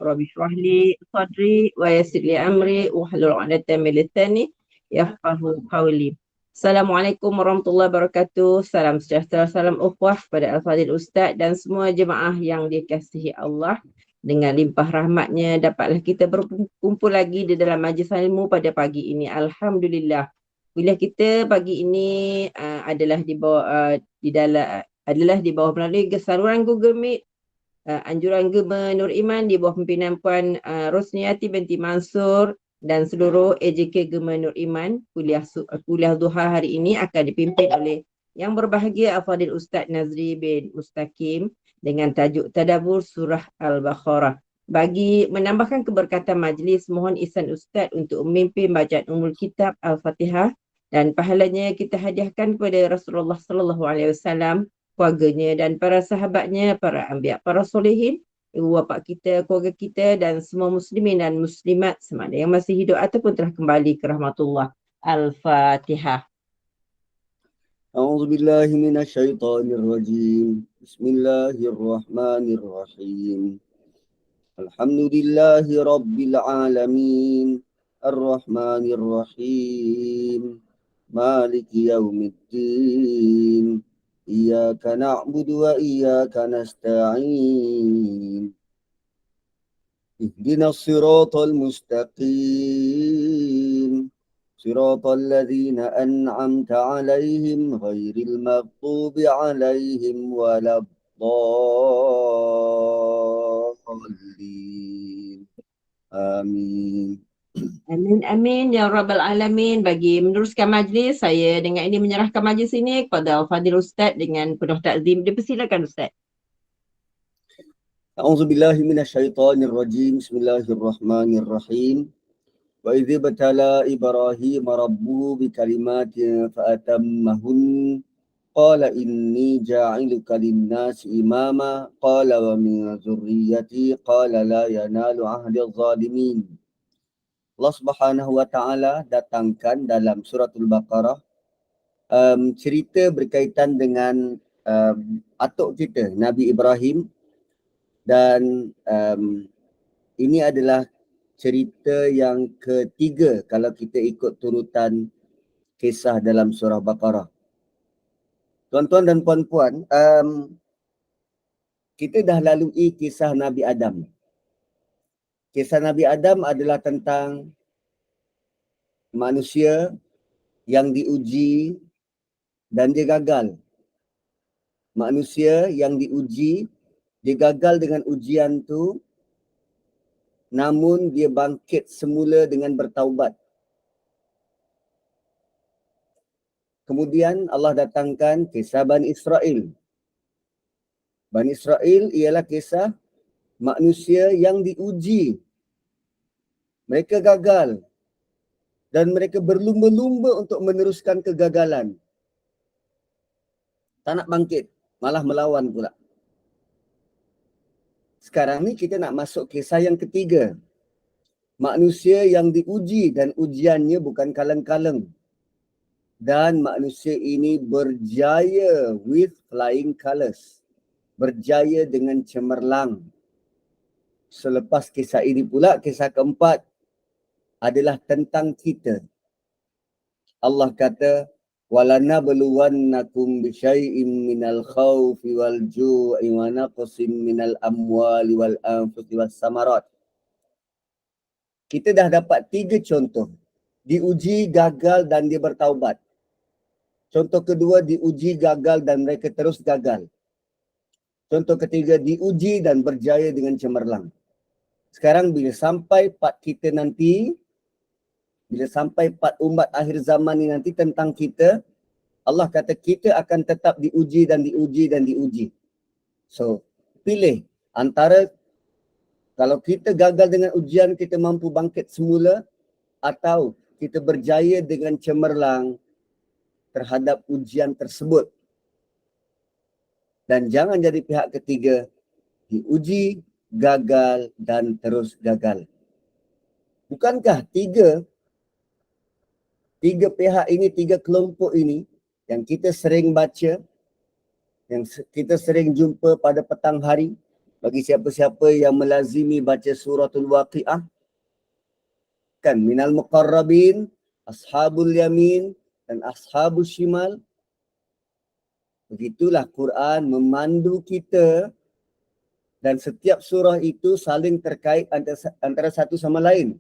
rabbi shrah li sadri wa yassir li amri wahlul 'uqdatam min lisani yafqahu qawli. Assalamualaikum warahmatullahi wabarakatuh. Salam sejahtera, salam ukhuwah pada Al-Fadhil Ustaz dan semua jemaah yang dikasihi Allah. Dengan limpah rahmatnya dapatlah kita berkumpul lagi di dalam majlis ilmu pada pagi ini. Alhamdulillah. Kuliah kita pagi ini adalah di bawah melalui saluran Google Meet, anjuran Gema Nur Iman di bawah pimpinan Puan Rosniati binti Mansur dan seluruh AJK Gema Nur Iman. Kuliah duha hari ini akan dipimpin oleh yang berbahagia Al-Fadhil Ustaz Nazri bin Mustaqim dengan tajuk Tadabbur Surah Al-Baqarah. Bagi menambahkan keberkatan majlis, mohon ihsan Ustaz untuk memimpin bacaan Ummul Kitab Al-Fatihah dan pahalanya kita hadiahkan kepada Rasulullah sallallahu alaihi wasallam, keluarganya dan para sahabatnya, para anbiya, para solehin, ibu bapa kita, keluarga kita dan semua muslimin dan muslimat semana yang masih hidup ataupun telah kembali ke rahmatullah. Al-Fatihah. أعوذ بالله من الشيطان الرجيم بسم الله الرحمن الرحيم الحمد لله رب العالمين الرحمن الرحيم مالك يوم الدين إياك نعبد وإياك نستعين اهدنا الصراط المستقيم صراط الذين أنعمت عليهم غير المغضوب عليهم ولا الضالين آمين. Amin, amin ya Rabbal Alamin. Bagi meneruskan majlis, saya dengan ini menyerahkan majlis ini kepada Al-Fadhil Ustaz dengan penuh takzim. Dipersilakan Ustaz. أعوذ بالله من الشيطان الرجيم بسم الله الرحمن الرحيم وإذ ابتلى إبراهيم ربه بكلمات فأتمهن قال إني جاعلك للناس إماما قال ومن ذريتي قال لا ينال عهد الظالمين. Allah Subhanahu wa taala datangkan dalam suratul Baqarah cerita berkaitan dengan atuk kita Nabi Ibrahim dan ini adalah cerita yang ketiga kalau kita ikut turutan kisah dalam surah Baqarah. Tuan-tuan dan puan-puan, kita dah lalui kisah Nabi Adam. Kisah Nabi Adam adalah tentang manusia yang diuji dan dia gagal. Manusia yang diuji, dia gagal dengan ujian tu, namun dia bangkit semula dengan bertaubat. Kemudian Allah datangkan kisah Bani Israel. Bani Israel ialah kisah manusia yang diuji. Mereka gagal dan mereka berlumba-lumba untuk meneruskan kegagalan. Tak nak bangkit, malah melawan pula. Sekarang ni kita nak masuk kisah yang ketiga. Manusia yang diuji dan ujiannya bukan kaleng-kaleng. Dan manusia ini berjaya with flying colours. Berjaya dengan cemerlang. Selepas kisah ini pula, kisah keempat adalah tentang kita. Allah kata, وَلَنَبْلُوَنَّكُمْ بِشَيْءٍ مِّنَ الْخَوْفِ وَالْجُوعِ وَنَقْصٍ مِّنَ الْأَمْوَالِ وَالْأَنفُسِ وَالثَّمَرَاتِ. Kita dah dapat 3 contoh. Diuji, gagal dan dia bertaubat. Contoh kedua, diuji, gagal dan mereka terus gagal. Contoh ketiga, diuji dan berjaya dengan cemerlang. Sekarang bila sampai part kita nanti, bila sampai part umat akhir zaman ni nanti tentang kita, Allah kata kita akan tetap diuji dan diuji dan diuji. So, pilih antara kalau kita gagal dengan ujian, kita mampu bangkit semula atau kita berjaya dengan cemerlang terhadap ujian tersebut. Dan jangan jadi pihak ketiga, diuji, gagal dan terus gagal. Bukankah tiga pihak ini, 3 kelompok ini yang kita sering baca, yang kita sering jumpa pada petang hari, Bagi siapa-siapa yang melazimi baca suratul Waqiah, kan minal muqarrabin, ashabul yamin dan ashabul shimal. Begitulah Quran memandu kita dan setiap surah itu saling terkait antara satu sama lain.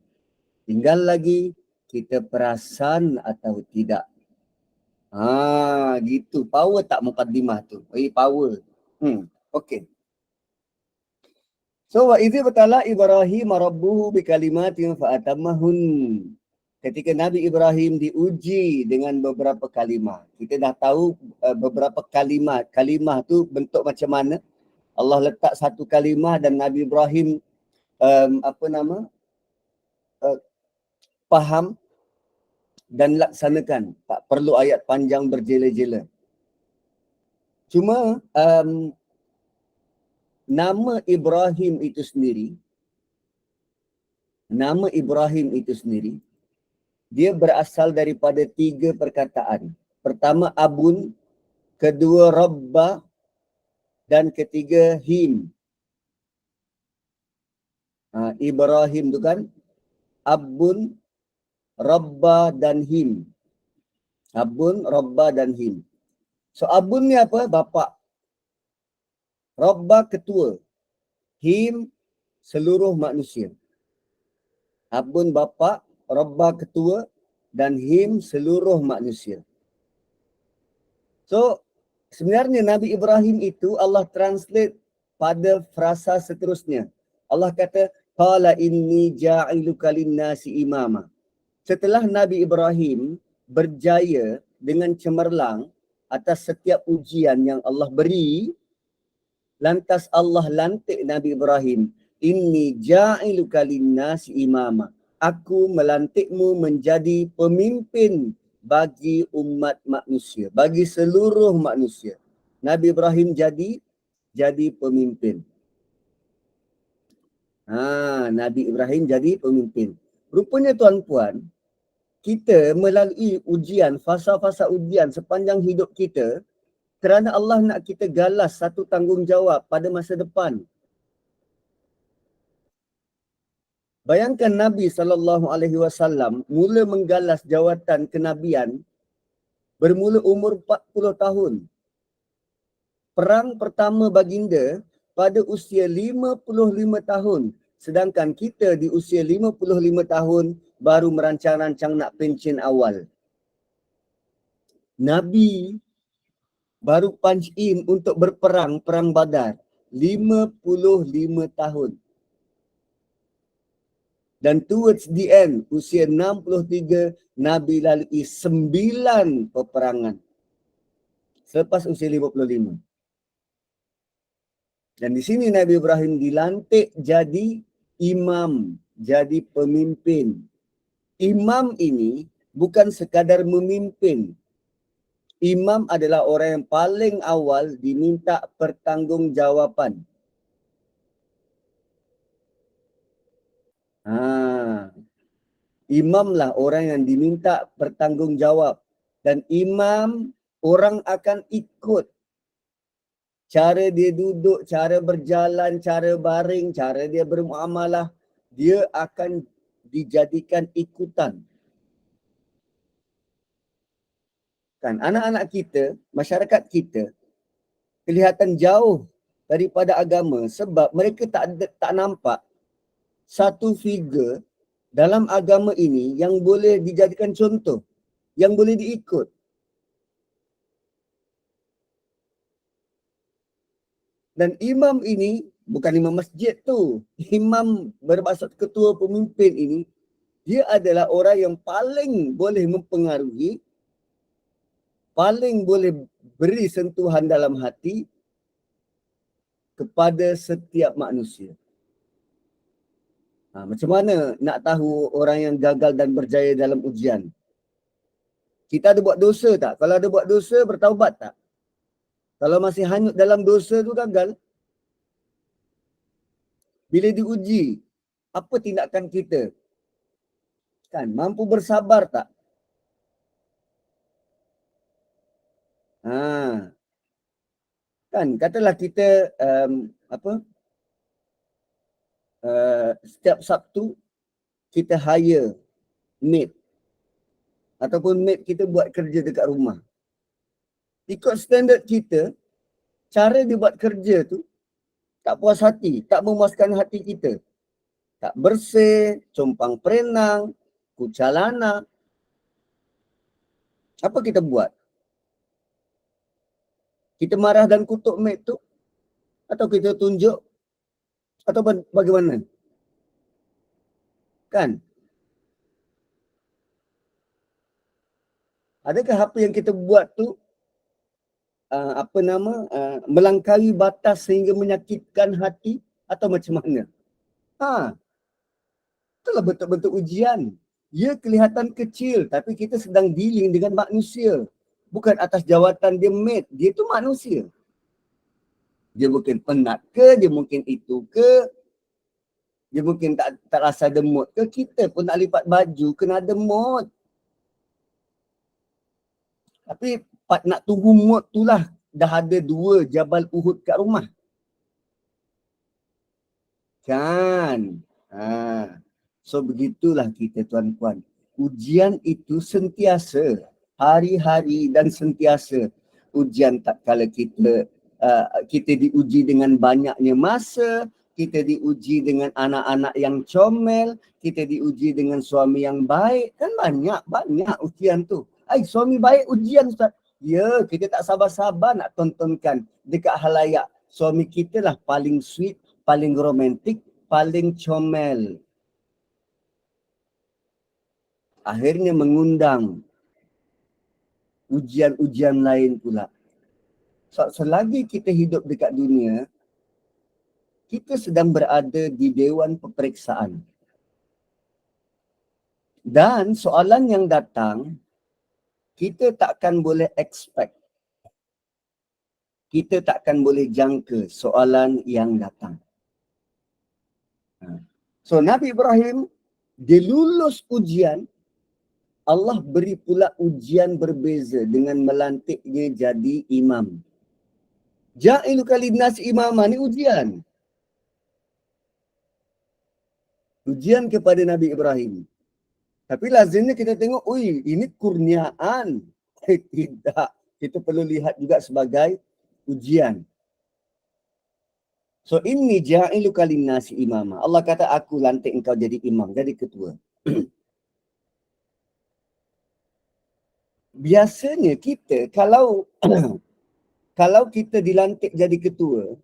Tinggal lagi kita perasan atau tidak. Gitu. Power tak mukaddimah tu? Power. Okey. So, wa idzi batala Ibrahim rabbuhu bi kalimatin fa atammahun. Ketika Nabi Ibrahim diuji dengan beberapa kalimah. Kita dah tahu beberapa kalimat. Kalimah tu bentuk macam mana. Allah letak satu kalimah dan Nabi Ibrahim faham dan laksanakan. Tak perlu ayat panjang berjela-jela. Cuma nama Ibrahim itu sendiri, dia berasal daripada 3 perkataan. Pertama abun, kedua rabba dan ketiga him. Ibrahim tu kan abun, rabba dan him. Abun, rabba dan him. So abun ni apa? Bapa. Rabba ketua. Him seluruh manusia. Abun bapa, rabba ketua dan him seluruh manusia. So sebenarnya Nabi Ibrahim itu Allah translate pada frasa seterusnya. Allah kata qala inni ja'iluka lin-nasi imama. Setelah Nabi Ibrahim berjaya dengan cemerlang atas setiap ujian yang Allah beri, lantas Allah lantik Nabi Ibrahim, inni ja'iluka lin-nasi imama. Aku melantikmu menjadi pemimpin bagi umat manusia, bagi seluruh manusia. Nabi Ibrahim jadi pemimpin. Nabi Ibrahim jadi pemimpin. Rupanya tuan-puan, kita melalui ujian, fasa-fasa ujian sepanjang hidup kita kerana Allah nak kita galas satu tanggungjawab pada masa depan. Bayangkan Nabi SAW mula menggalas jawatan kenabian bermula umur 40 tahun. Perang pertama baginda pada usia 55 tahun. Sedangkan kita di usia 55 tahun baru merancang-rancang nak pencen awal. Nabi baru punch in untuk berperang, perang Badar. 55 tahun. Dan towards the end, usia 63, Nabi lalui 9 peperangan. Selepas usia 55. Dan di sini Nabi Ibrahim dilantik jadi imam, jadi pemimpin. Imam ini bukan sekadar memimpin. Imam adalah orang yang paling awal diminta pertanggungjawaban. Imamlah orang yang diminta bertanggungjawab. Dan imam orang akan ikut. Cara dia duduk, cara berjalan, cara baring, cara dia bermuamalah, dia akan dijadikan ikutan. Kan anak-anak kita, masyarakat kita kelihatan jauh daripada agama sebab mereka tak nampak satu figure dalam agama ini yang boleh dijadikan contoh, yang boleh diikut. Dan imam ini bukan imam masjid tu. Imam bermaksud ketua pemimpin ini, dia adalah orang yang paling boleh mempengaruhi, paling boleh beri sentuhan dalam hati kepada setiap manusia. Macam mana nak tahu orang yang gagal dan berjaya dalam ujian? Kita ada buat dosa tak? Kalau ada buat dosa, bertaubat tak? Kalau masih hanyut dalam dosa tu gagal. Bila diuji, apa tindakan kita? Kan, mampu bersabar tak? Kan, katalah kita setiap Sabtu kita hire maid ataupun maid kita buat kerja dekat rumah. Ikut standard kita, cara dia buat kerja tu tak puas hati, tak memuaskan hati kita. Tak bersih, compang perenang, kucalana. Apa kita buat? Kita marah dan kutuk maid tu? Atau kita tunjuk? Atau bagaimana? Kan? Adakah apa yang kita buat tu melangkaui batas sehingga menyakitkan hati atau macam mana? Itulah bentuk-bentuk ujian. Ia kelihatan kecil tapi kita sedang dealing dengan manusia. Bukan atas jawatan dia maid, dia tu manusia. Dia mungkin penat ke, dia mungkin itu ke, dia mungkin tak rasa demut ke, kita pun nak lipat baju kena demut. Tapi nak tunggu mood tu lah, dah ada 2 Jabal Uhud kat rumah. Kan? So begitulah kita tuan-tuan. Ujian itu sentiasa, hari-hari dan sentiasa. Ujian tak kala kita diuji dengan banyaknya masa, kita diuji dengan anak-anak yang comel, kita diuji dengan suami yang baik. Kan banyak ujian tu. Suami baik ujian Ustaz. Ya, kita tak sabar-sabar nak tontonkan dekat halayak. Suami kita lah paling sweet, paling romantik, paling comel. Akhirnya mengundang ujian-ujian lain pula. Selagi kita hidup dekat dunia, kita sedang berada di dewan peperiksaan. Dan soalan yang datang, kita takkan boleh expect. Kita takkan boleh jangka soalan yang datang. So Nabi Ibrahim, dia lulus ujian, Allah beri pula ujian berbeza dengan melantiknya jadi imam. Ja'iluka linnas imama ni ujian. Ujian kepada Nabi Ibrahim. Tapi lazimnya kita tengok, ini kurniaan. Tidak. Kita perlu lihat juga sebagai ujian. So inni ja'iluka linnas imama. Allah kata aku lantik engkau jadi imam, jadi ketua. Biasanya kita kalau kita dilantik jadi ketua,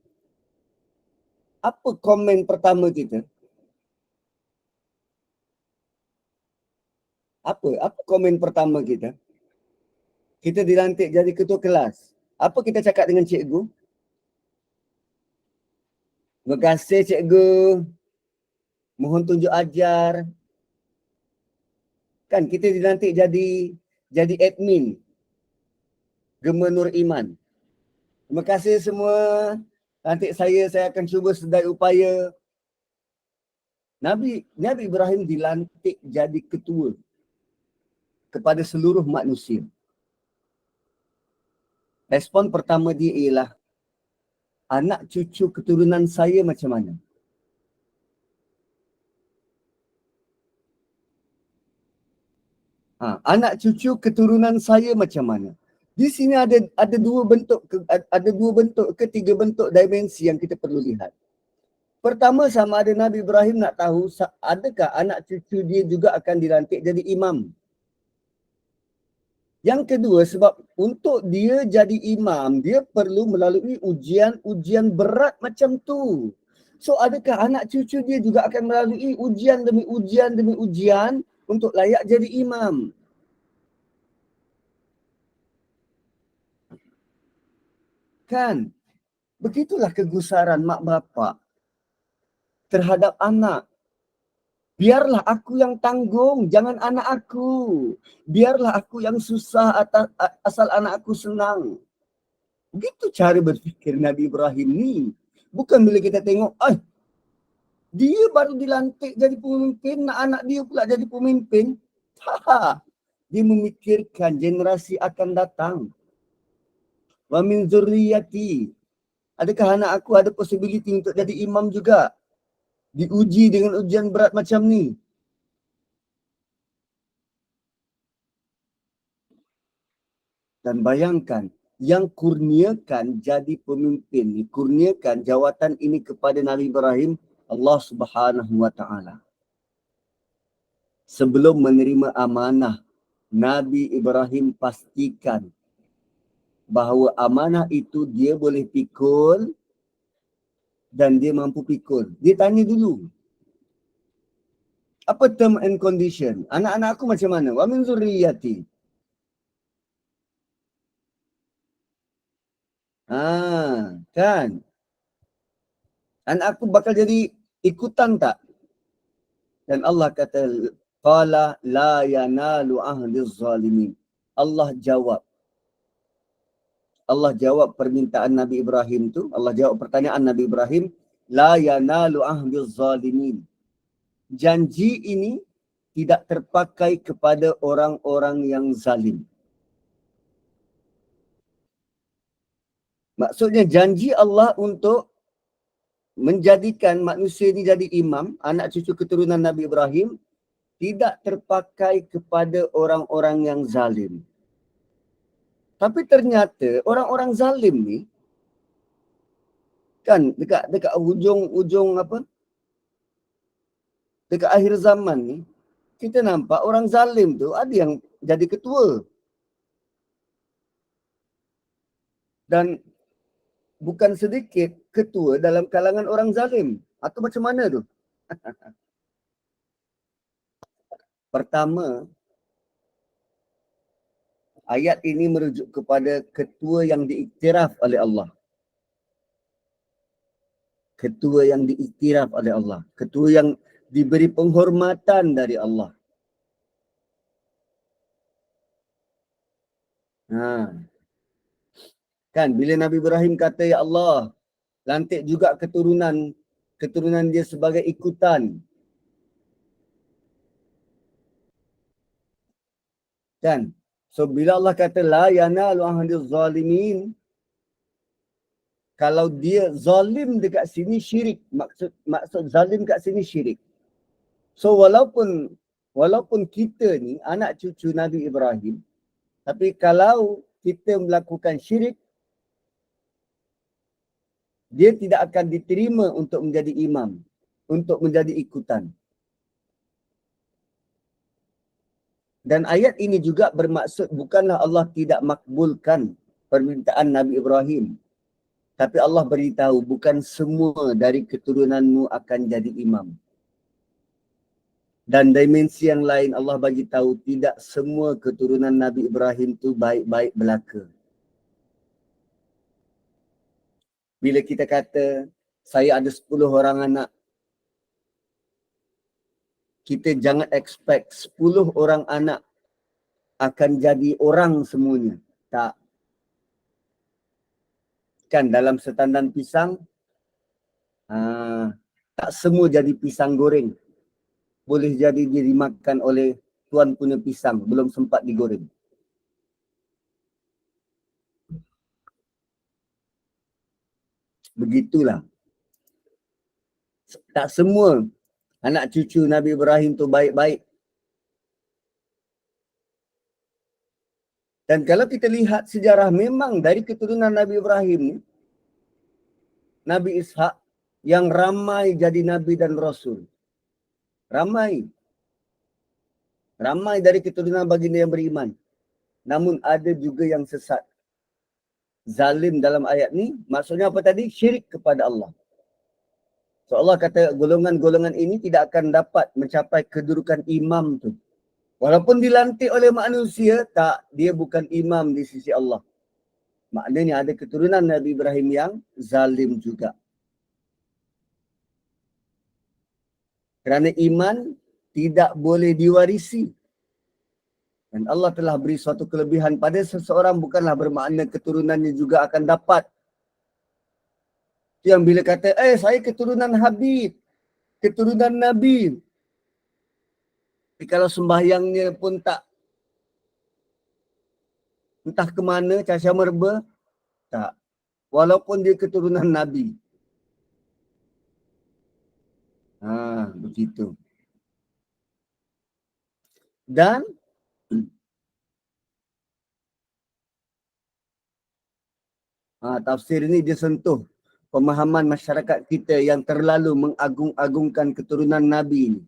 apa komen pertama kita? Apa komen pertama kita? Kita dilantik jadi ketua kelas. Apa kita cakap dengan cikgu? Terima kasih cikgu. Mohon tunjuk ajar. Kan kita dilantik jadi admin Gema Nur Iman. Terima kasih semua. Lantik saya akan cuba sedaya upaya. Nabi Ibrahim dilantik jadi ketua kepada seluruh manusia. Respon pertama dia ialah, anak cucu keturunan saya macam mana? Anak cucu keturunan saya macam mana? Di sini ada 2 bentuk, ada 2 bentuk ke 3 bentuk dimensi yang kita perlu lihat. Pertama, sama ada Nabi Ibrahim nak tahu adakah anak cucu dia juga akan dilantik jadi imam. Yang kedua, sebab untuk dia jadi imam, dia perlu melalui ujian berat macam tu. So adakah anak cucu dia juga akan melalui ujian demi ujian untuk layak jadi imam? Kan? Begitulah kegusaran mak bapak terhadap anak. Biarlah aku yang tanggung, jangan anak aku. Biarlah aku yang susah asal anak aku senang. Begitu cara berfikir Nabi Ibrahim ni. Bukan bila kita tengok, dia baru dilantik jadi pemimpin, nak anak dia pula jadi pemimpin. Tak. Dia memikirkan generasi akan datang. Wa min zurriyati. Adakah anak aku ada possibility untuk jadi imam juga? diuji dengan ujian berat macam ni. Dan bayangkan, yang kurniakan jadi pemimpin ni, kurniakan jawatan ini kepada Nabi Ibrahim, Allah Subhanahu wa taala. Sebelum menerima amanah, Nabi Ibrahim pastikan bahawa amanah itu dia boleh pikul dan dia mampu pikul. Dia tanya dulu, apa term and condition? Anak-anak aku macam mana? Wa min zurriyati. Kan? Anak aku bakal jadi ikutan tak? Dan Allah kata, qala la yanalu ahdiz zalimin. Allah jawab permintaan Nabi Ibrahim tu, Allah jawab pertanyaan Nabi Ibrahim, la yanalu ahdiz zalimin. Janji ini tidak terpakai kepada orang-orang yang zalim. Maksudnya janji Allah untuk menjadikan manusia ini jadi imam, anak cucu keturunan Nabi Ibrahim, tidak terpakai kepada orang-orang yang zalim. Tapi ternyata orang-orang zalim ni, kan dekat hujung apa? Dekat akhir zaman ni, kita nampak orang zalim tu ada yang jadi ketua. Dan bukan sedikit ketua dalam kalangan orang zalim. Atau macam mana tu? Pertama, ayat ini merujuk kepada ketua yang diiktiraf oleh Allah. Ketua yang diiktiraf oleh Allah. Ketua yang diberi penghormatan dari Allah. Kan bila Nabi Ibrahim kata, ya Allah, lantik juga keturunan dia sebagai ikutan. Kan? So bila Allah kata la yanalu ahdiz zalimin, kalau dia zalim dekat sini syirik, maksud zalim kat sini syirik. So walaupun kita ni anak cucu Nabi Ibrahim, tapi kalau kita melakukan syirik, dia tidak akan diterima untuk menjadi imam, untuk menjadi ikutan. Dan ayat ini juga bermaksud bukanlah Allah tidak makbulkan permintaan Nabi Ibrahim. Tapi Allah beritahu bukan semua dari keturunanmu akan jadi imam. Dan dimensi yang lain Allah bagi tahu tidak semua keturunan Nabi Ibrahim tu baik-baik belaka. Bila kita kata saya ada 10 orang anak, kita jangan expect 10 orang anak akan jadi orang semuanya. Tak. Kan dalam setandan pisang, tak semua jadi pisang goreng. Boleh jadi dia dimakan oleh tuan punya pisang, belum sempat digoreng. Begitulah. Tak semua anak cucu Nabi Ibrahim tu baik-baik. Dan kalau kita lihat sejarah, memang dari keturunan Nabi Ibrahim ni, Nabi Ishak yang ramai jadi Nabi dan Rasul. Ramai dari keturunan baginda yang beriman. Namun ada juga yang sesat. Zalim dalam ayat ni, maksudnya apa tadi? Syirik kepada Allah. So Allah kata golongan-golongan ini tidak akan dapat mencapai kedudukan imam tu. Walaupun dilantik oleh manusia, tak, dia bukan imam di sisi Allah. Maknanya ada keturunan Nabi Ibrahim yang zalim juga. Kerana iman tidak boleh diwarisi. Dan Allah telah beri suatu kelebihan pada seseorang, bukanlah bermakna keturunannya juga akan dapat. Yang bila kata, saya keturunan Habib, keturunan Nabi. Tapi kalau sembahyangnya pun tak, entah ke mana, caca merba, tak. Walaupun dia keturunan Nabi. Begitu. Dan tafsir ini dia sentuh pemahaman masyarakat kita yang terlalu mengagung-agungkan keturunan Nabi ini.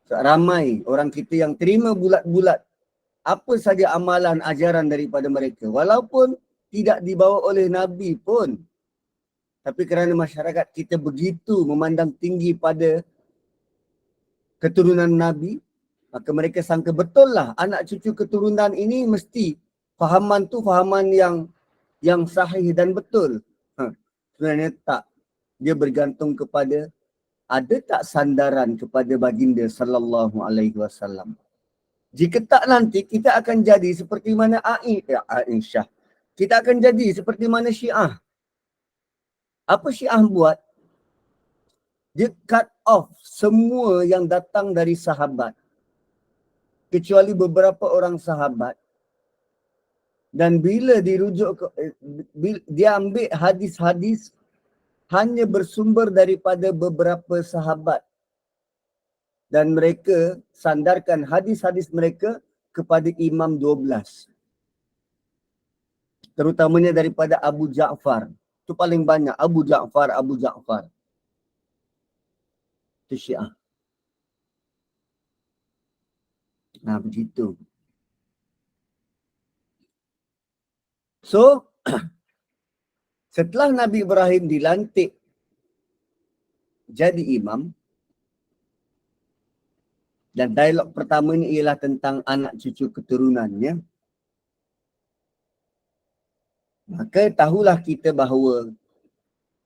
Ramai orang kita yang terima bulat-bulat apa saja amalan ajaran daripada mereka. Walaupun tidak dibawa oleh Nabi pun. Tapi kerana masyarakat kita begitu memandang tinggi pada keturunan Nabi, maka mereka sangka betul lah anak cucu keturunan ini mesti fahaman tu fahaman yang sahih dan betul. Sebenarnya tak. Dia bergantung kepada ada tak sandaran kepada baginda sallallahu alaihi wasallam. Jika tak, nanti kita akan jadi seperti mana Aisyah. Kita akan jadi seperti mana Syiah. Apa Syiah buat? Dia cut off semua yang datang dari sahabat. Kecuali beberapa orang sahabat. Dan bila dirujuk dia ambil hadis-hadis hanya bersumber daripada beberapa sahabat. Dan mereka sandarkan hadis-hadis mereka kepada Imam 12. Terutamanya daripada Abu Ja'far. Itu paling banyak. Abu Ja'far. Itu Syiah. Begitu. So, setelah Nabi Ibrahim dilantik jadi imam, dan dialog pertama ini ialah tentang anak cucu keturunannya, maka tahulah kita bahawa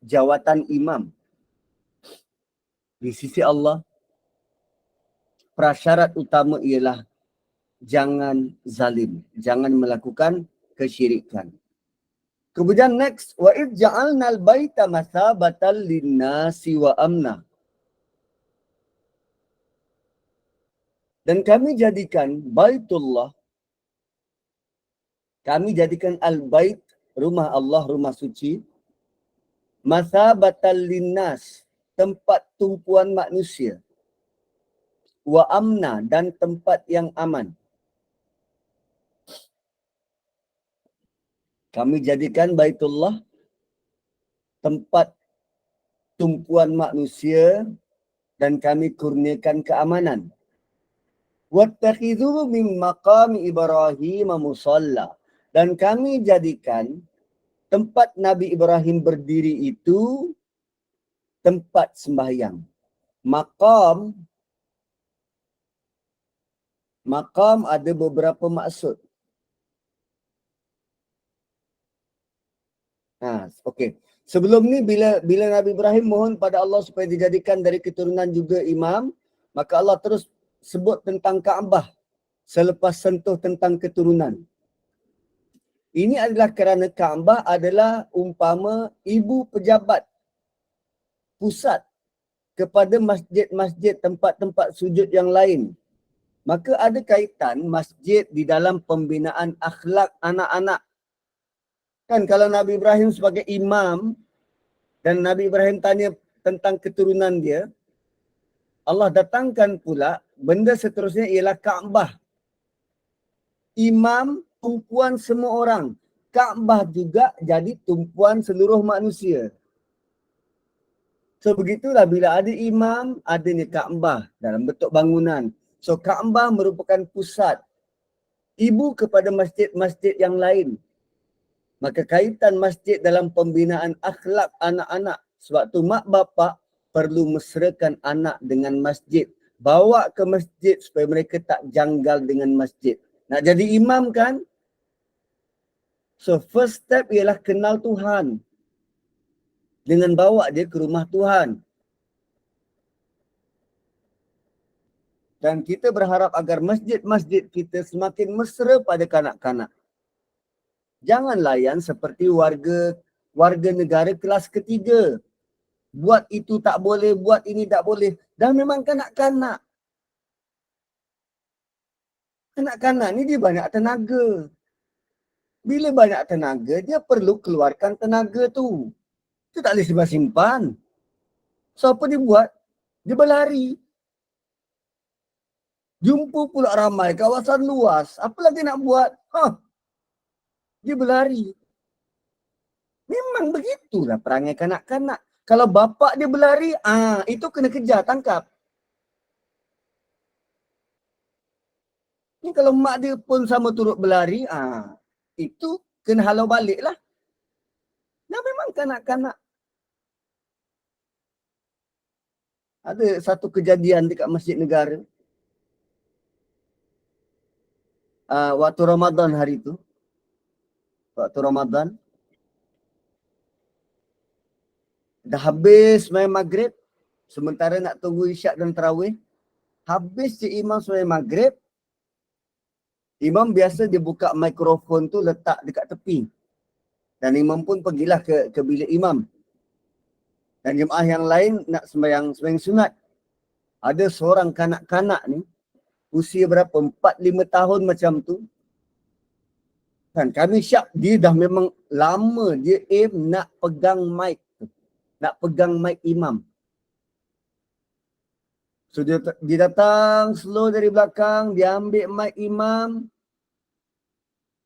jawatan imam di sisi Allah, prasyarat utama ialah jangan zalim, jangan melakukan kesyirikan. Kemudian next, wa id ja'alnal baita masabatan linnasi wa amna. Dan kami jadikan Baitullah, kami jadikan al-bait, rumah Allah, rumah suci, masabatan linnas, tempat tumpuan manusia, wa amna, dan tempat yang aman. Kami jadikan Baitullah tempat tumpuan manusia dan kami kurniakan keamanan. Wattakhidhu min maqami Ibrahim musalla. Dan kami jadikan tempat Nabi Ibrahim berdiri itu tempat sembahyang. Maqam ada beberapa maksud. Okey. Sebelum ni bila Nabi Ibrahim mohon pada Allah supaya dijadikan dari keturunan juga imam, maka Allah terus sebut tentang Kaabah selepas sentuh tentang keturunan. Ini adalah kerana Kaabah adalah umpama ibu pejabat pusat kepada masjid-masjid, tempat-tempat sujud yang lain. Maka ada kaitan masjid di dalam pembinaan akhlak anak-anak. Kan kalau Nabi Ibrahim sebagai imam dan Nabi Ibrahim tanya tentang keturunan dia, Allah datangkan pula benda seterusnya ialah Kaabah. Imam tumpuan semua orang. Kaabah juga jadi tumpuan seluruh manusia. So begitulah bila ada imam, adanya Kaabah dalam bentuk bangunan. So Kaabah merupakan pusat ibu kepada masjid-masjid yang lain. Maka kaitan masjid dalam pembinaan akhlak anak-anak. Sebab tu mak bapak perlu mesrakan anak dengan masjid. Bawa ke masjid supaya mereka tak janggal dengan masjid. Nak jadi imam kan? So first step ialah kenal Tuhan. Dengan bawa dia ke rumah Tuhan. Dan kita berharap agar masjid-masjid kita semakin mesra pada kanak-kanak. Jangan layan seperti warga negara kelas ketiga. Buat itu tak boleh, buat ini tak boleh. Dah memang kanak-kanak. Kanak-kanak ni dia banyak tenaga. Bila banyak tenaga, dia perlu keluarkan tenaga tu. Itu tak boleh simpan-simpan. So apa dia buat? Dia berlari. Jumpa pula ramai, kawasan luas. Apa lagi nak buat? Dia berlari. Memang begitulah perangai kanak-kanak. Kalau bapa dia berlari, itu kena kejar, tangkap. Ni kalau mak dia pun sama turut berlari, itu kena halau balik lah. Nah memang kanak-kanak. Ada satu kejadian dekat Masjid Negara. Waktu Ramadan hari tu. Waktu Ramadan. Dah habis main maghrib. Sementara nak tunggu isyak dan tarawih. Habis je imam sembahyang maghrib. Imam biasa dia buka mikrofon tu letak dekat tepi. Dan imam pun pergilah ke bilik imam. Dan jemaah yang lain nak sembahyang sunat. Ada seorang kanak-kanak ni, usia berapa? 4-5 tahun macam tu. Kan kami syak, dia dah memang lama dia aim nak pegang mic tu. Nak pegang mic imam. So dia datang slow dari belakang, dia ambil mic imam.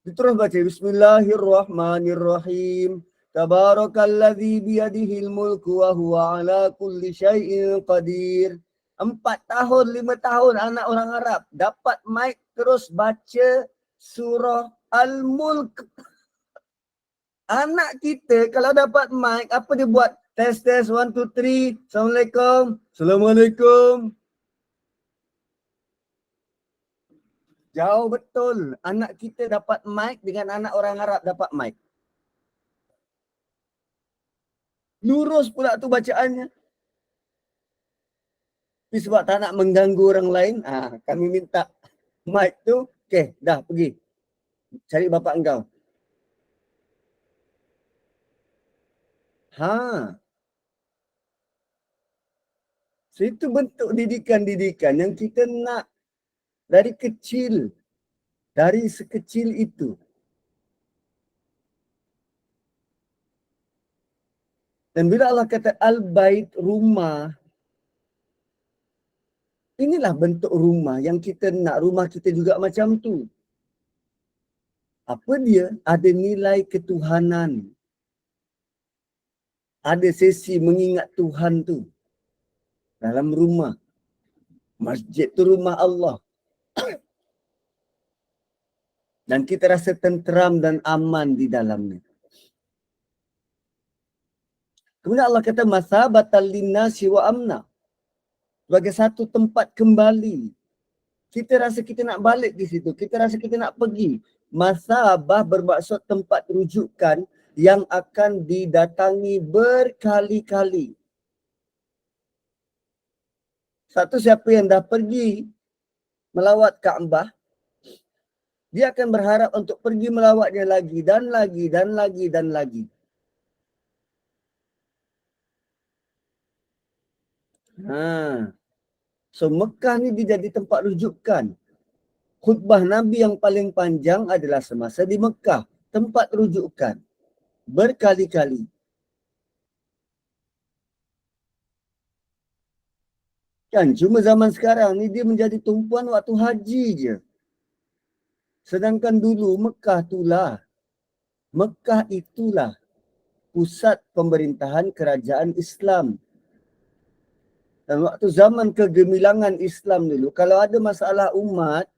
Dia terus baca Bismillahirrahmanirrahim. Tabarakalladzi biyadihil mulku wa huwa ala kulli syai'in qadir. 4 tahun, 5 tahun anak orang Arab dapat mic terus baca surah Al-Mulk. Anak kita kalau dapat mic, apa dia buat? Test, 1, 2, 3. Assalamualaikum. Assalamualaikum. Jauh betul. Anak kita dapat mic dengan anak orang Arab dapat mic. Lurus pula tu bacaannya. Tapi sebab tak nak mengganggu orang lain, kami minta mic tu. Okey, dah pergi. Cari bapa engkau. So itu bentuk didikan-didikan yang kita nak dari kecil. Dari sekecil itu. Dan bila Allah kata al-bait, rumah, inilah bentuk rumah yang kita nak. Rumah kita juga macam tu. Apa dia? Ada nilai ketuhanan. Ada sesi mengingat Tuhan tu. Dalam rumah. Masjid tu rumah Allah. Dan kita rasa tenteram dan aman di dalamnya. Kemudian Allah kata masabatan linnasi wa amna. Sebagai satu tempat kembali. Kita rasa kita nak balik di situ. Kita rasa kita nak pergi. Masabah bermaksud tempat rujukan yang akan didatangi berkali-kali. Satu siapa yang dah pergi melawat Kaabah, dia akan berharap untuk pergi melawatnya lagi dan lagi dan lagi dan lagi. So Mekah ni dia jadi tempat rujukan. Khutbah Nabi yang paling panjang adalah semasa di Mekah. Tempat rujukan. Berkali-kali. Kan cuma zaman sekarang ni dia menjadi tumpuan waktu haji je. Sedangkan dulu Mekah itulah pusat pemerintahan kerajaan Islam. Dan waktu zaman kegemilangan Islam dulu, kalau ada masalah umat,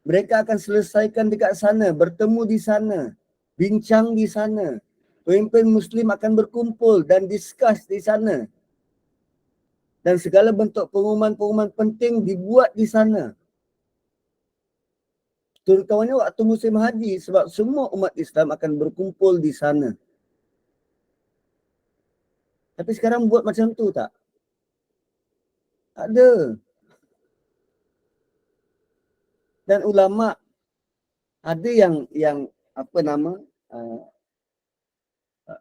mereka akan selesaikan dekat sana, bertemu di sana, bincang di sana. Pemimpin Muslim akan berkumpul dan discuss di sana. Dan segala bentuk pengumuman-pengumuman penting dibuat di sana. Terutamanya waktu musim haji sebab semua umat Islam akan berkumpul di sana. Tapi sekarang buat macam tu tak? Ada. Dan ulama ada yang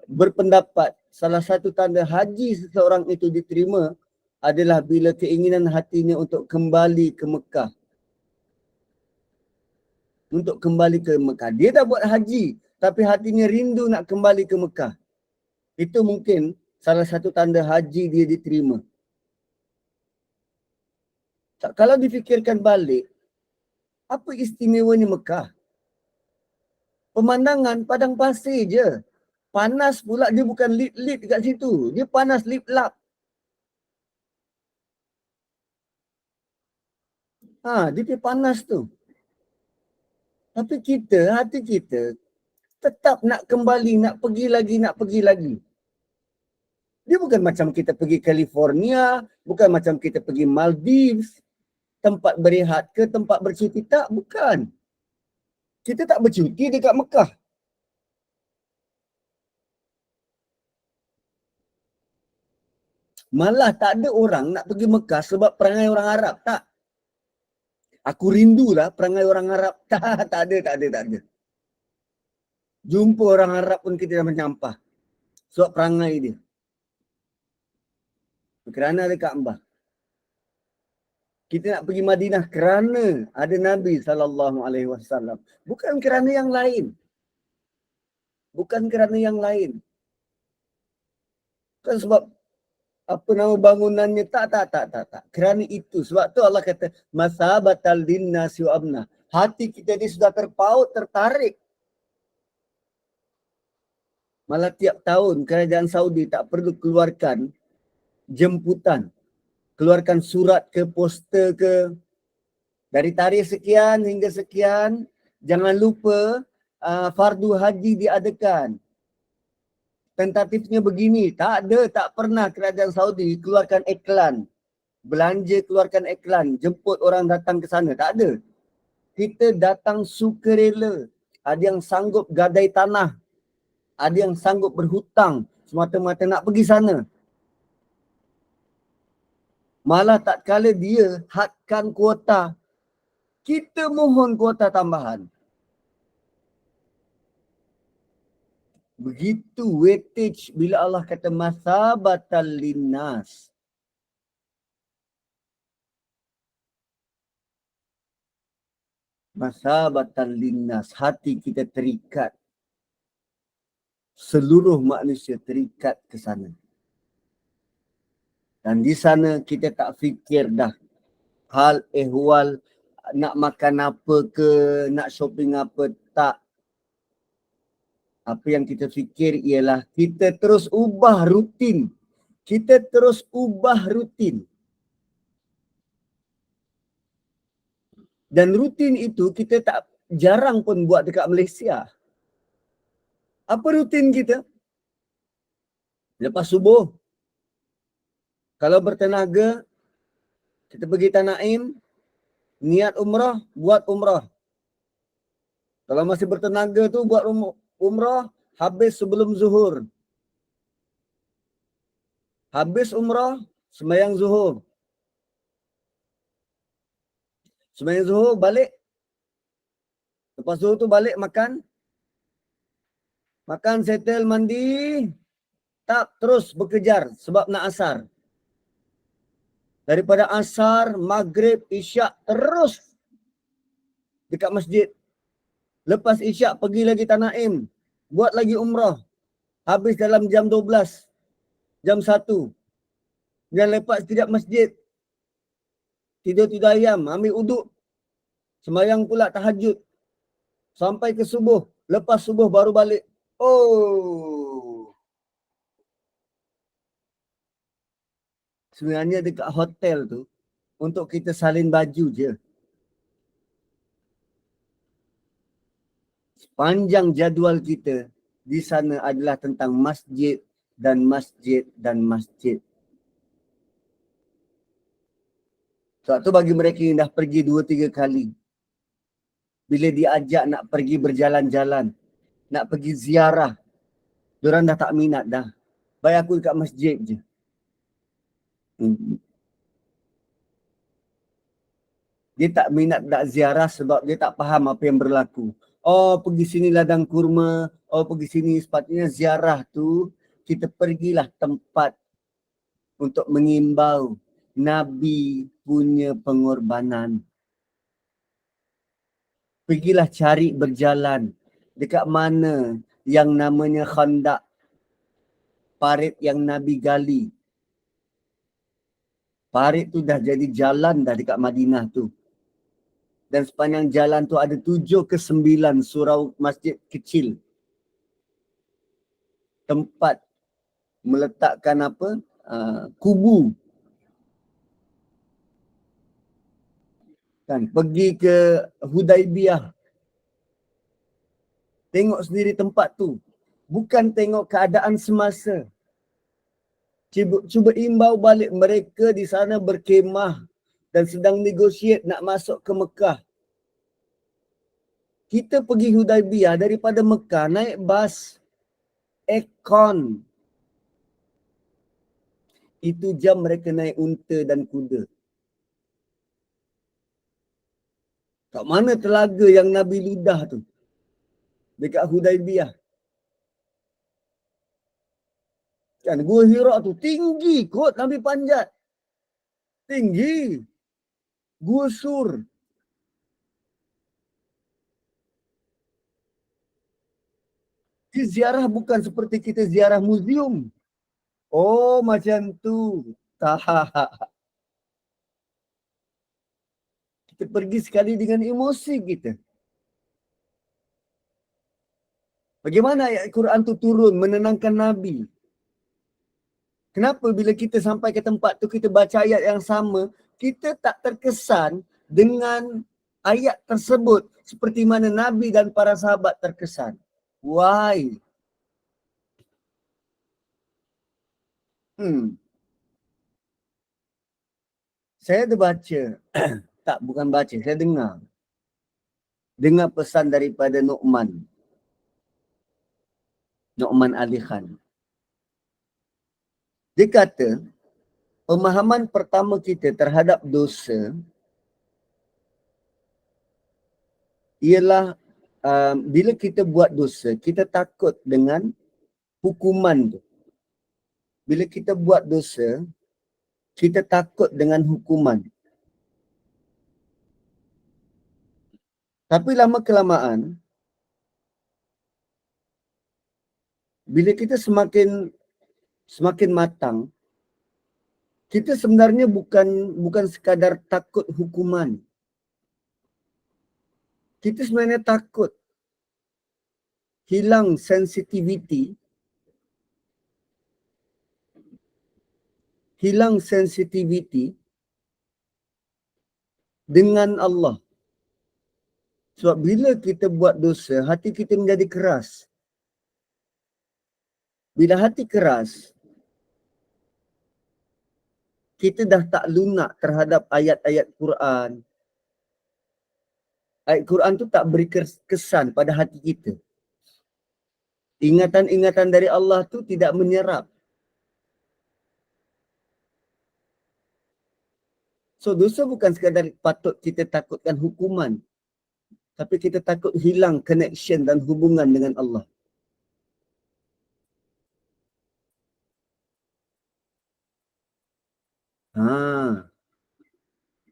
berpendapat salah satu tanda haji seseorang itu diterima adalah bila keinginan hatinya untuk kembali ke Mekah. Untuk kembali ke Mekah. Dia dah buat haji tapi hatinya rindu nak kembali ke Mekah. Itu mungkin salah satu tanda haji dia diterima. Kalau difikirkan balik, apa istimewanya Mekah? Pemandangan padang pasir je. Panas pula, dia bukan lip-lip kat situ. Dia panas lip-lap. Dia panas tu. Tapi kita, hati kita tetap nak kembali, nak pergi lagi. Dia bukan macam kita pergi California, bukan macam kita pergi Maldives, tempat berehat ke, tempat bercuti. Tak, bukan. Kita tak bercuti dekat Mekah. Malah tak ada orang nak pergi Mekah sebab perangai orang Arab. Tak. Aku rindulah perangai orang Arab. Tak ada. Jumpa orang Arab pun kita dah menyampah. Sebab perangai dia. Kerana ada Kaabah. Kita nak pergi Madinah kerana ada Nabi SAW. Bukan kerana yang lain. Bukan kerana yang lain. Bukan sebab apa nama bangunannya. Tak. Kerana itu. Sebab tu Allah kata, masabatal linnasi wa abna. Hati kita ni sudah terpaut, tertarik. Malah tiap tahun kerajaan Saudi tak perlu keluarkan jemputan. Keluarkan surat ke, poster ke. Dari tarikh sekian hingga sekian, jangan lupa fardu haji diadakan. Tentatifnya begini. Tak ada, tak pernah kerajaan Saudi keluarkan iklan. Belanja keluarkan iklan. Jemput orang datang ke sana. Tak ada. Kita datang sukarela. Ada yang sanggup gadai tanah. Ada yang sanggup berhutang semata-mata nak pergi sana. Malah tak kala dia hadkan kuota, kita mohon kuota tambahan. Begitu weightage bila Allah kata masabatal linnas. Masabatal linnas. Hati kita terikat. Seluruh manusia terikat ke sana. Dan di sana kita tak fikir dah hal ehwal nak makan apa ke, nak shopping apa. Tak. Apa yang kita fikir ialah kita terus ubah rutin. Kita terus ubah rutin. Dan rutin itu kita tak jarang pun buat dekat Malaysia. Apa rutin kita? Lepas subuh, kalau bertenaga, kita pergi Tanaim, niat umrah, buat umrah. Kalau masih bertenaga tu buat umrah, habis sebelum zuhur. Habis umrah, sembahyang zuhur. Sembahyang zuhur, balik. Lepas zuhur tu balik makan. Makan, settle, mandi. Tak, terus berkejar sebab nak asar. Daripada asar, maghrib, isyak, terus dekat masjid. Lepas isyak, pergi lagi Tanaim. Buat lagi umrah. Habis dalam jam 12. Jam 1. Dan lepas tidak masjid. Tidur ayam, ambil uduk. Sembahyang pula tahajud. Sampai ke subuh. Lepas subuh baru balik. Oh. Sebenarnya dekat hotel tu, untuk kita salin baju je. Panjang jadual kita di sana adalah tentang masjid dan masjid dan masjid. Sebab tu bagi mereka yang dah pergi 2-3 kali, bila diajak nak pergi berjalan-jalan, nak pergi ziarah, diorang dah tak minat dah. Baik aku dekat masjid je. Dia tak minat nak ziarah sebab dia tak faham apa yang berlaku. Oh, pergi sini ladang kurma. Oh, pergi sini. Sepatutnya ziarah tu, kita pergilah tempat untuk mengimbau Nabi punya pengorbanan. Pergilah cari berjalan dekat mana yang namanya Khandaq. parit yang Nabi gali. Parit tu dah jadi jalan dah dekat Madinah tu. Dan sepanjang jalan tu ada 7 ke 9 surau masjid kecil. Tempat meletakkan apa? Kubu. Kan, pergi ke Hudaibiyah. Tengok sendiri tempat tu. Bukan tengok keadaan semasa. Cuba imbau balik mereka di sana berkemah dan sedang negosiate nak masuk ke Mekah. Kita pergi Hudaibiyah daripada Mekah naik bas Ekon. Itu jam mereka naik unta dan kuda. Kat mana telaga yang Nabi ludah tu? Dekat Hudaibiyah. Kan Gua Hira tu tinggi kot Nabi panjat. Tinggi. Gua Sur. Ziarah bukan seperti kita ziarah muzium. Oh macam tu. Tak. Kita pergi sekali dengan emosi kita. Bagaimana ayat Quran tu turun menenangkan Nabi? Kenapa bila kita sampai ke tempat tu kita baca ayat yang sama, kita tak terkesan dengan ayat tersebut seperti mana Nabi dan para sahabat terkesan? Why? Saya ada baca. Tak, bukan baca. Saya dengar. Dengar pesan daripada Nu'man Ali Khan. Dia kata, pemahaman pertama kita terhadap dosa ialah bila kita buat dosa, kita takut dengan hukuman tu. Bila kita buat dosa, kita takut dengan hukuman. Tapi lama kelamaan, bila kita semakin matang, kita sebenarnya bukan sekadar takut hukuman. Kita sebenarnya takut hilang sensitiviti dengan Allah. Sebab bila kita buat dosa, hati kita menjadi keras. Bila hati keras, kita dah tak lunak terhadap ayat-ayat Quran. Ayat Quran tu tak beri kesan pada hati kita. Ingatan-ingatan dari Allah tu tidak menyerap. So dosa bukan sekadar patut kita takutkan hukuman. Tapi kita takut hilang connection dan hubungan dengan Allah.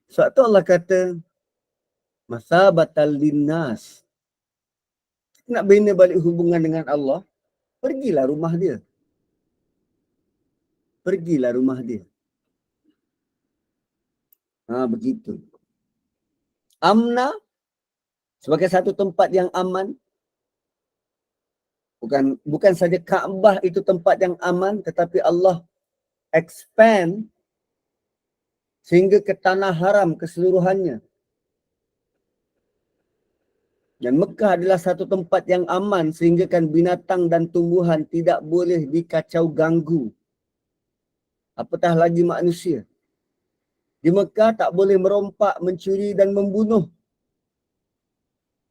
Sebab tu Allah kata, masabatal linnas. Nak bina balik hubungan dengan Allah, pergilah rumah dia. Begitu. Amna sebagai satu tempat yang aman. Bukan saja Kaabah itu tempat yang aman, tetapi Allah expand sehingga ke tanah haram keseluruhannya. Dan Mekah adalah satu tempat yang aman sehingga kan binatang dan tumbuhan tidak boleh dikacau ganggu. Apatah lagi manusia. Di Mekah tak boleh merompak, mencuri dan membunuh.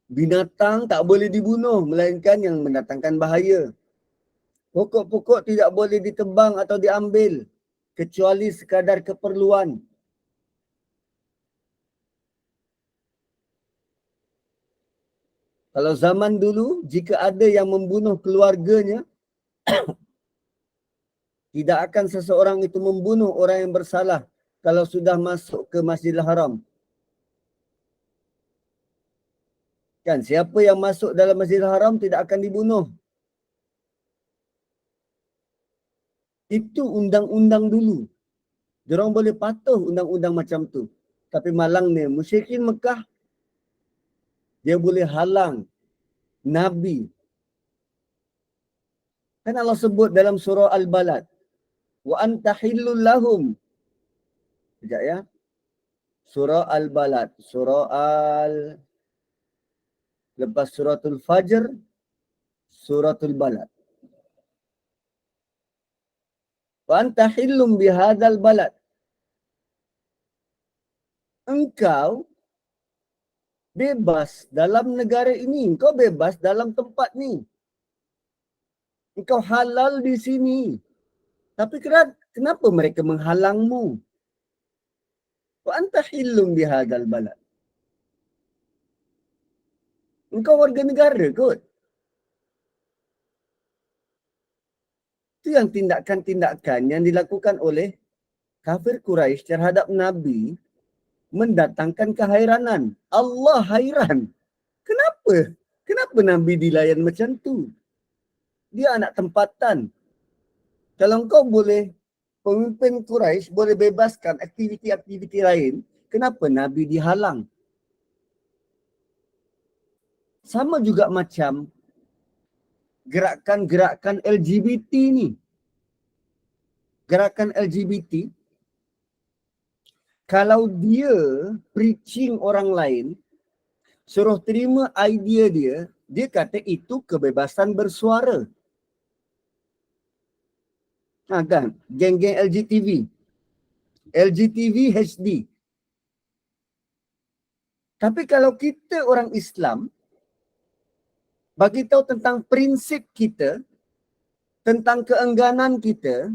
Binatang tak boleh dibunuh melainkan yang mendatangkan bahaya. Pokok-pokok tidak boleh ditebang atau diambil kecuali sekadar keperluan. Kalau zaman dulu, jika ada yang membunuh keluarganya, tidak akan seseorang itu membunuh orang yang bersalah kalau sudah masuk ke Masjidil Haram. Kan, siapa yang masuk dalam Masjidil Haram tidak akan dibunuh. Itu undang-undang dulu. Diorang boleh patuh undang-undang macam tu. Tapi malangnya musyrikin Mekah, dia boleh halang Nabi. Kan Allah sebut dalam surah Al-Balad, wa anta hillul lahum. Sekejap ya. Surah Al-Balad. Lepas suratul Fajr, suratul Balad. Wa anta hillum bihadzal balad. Engkau bebas dalam negara ini. Engkau bebas dalam tempat ni. Engkau halal di sini. Tapi kenapa mereka menghalangmu? Wa anta hillum bihadzal balad. Engkau warga negara kot. Itu yang tindakan-tindakan yang dilakukan oleh kafir Quraisy terhadap Nabi mendatangkan kehairanan. Allah hairan. Kenapa? Kenapa Nabi dilayan macam tu? Dia anak tempatan. Kalau kau boleh, pemimpin Quraisy boleh bebaskan aktiviti-aktiviti lain, kenapa Nabi dihalang? Sama juga macam gerakan-gerakan LGBT ni. Gerakan LGBT, kalau dia preaching orang lain, suruh terima idea dia, dia kata itu kebebasan bersuara. Kan? Geng-geng LGTV HD. Tapi kalau kita orang Islam, bagi tahu tentang prinsip kita, tentang keengganan kita,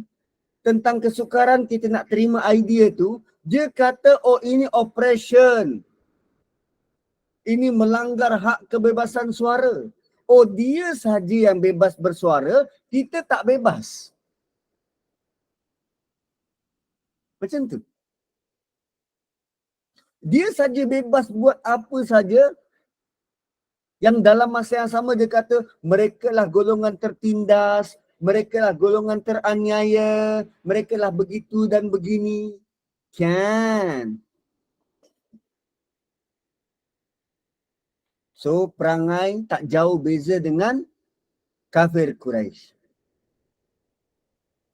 tentang kesukaran kita nak terima idea tu, dia kata, oh ini oppression. Ini melanggar hak kebebasan suara. Oh dia sahaja yang bebas bersuara, kita tak bebas. Macam tu. Dia saja bebas buat apa saja, yang dalam masa yang sama dia kata mereka lah golongan tertindas, mereka lah golongan teraniaya, mereka lah begitu dan begini. Kan? So perangai tak jauh beza dengan kafir Quraisy.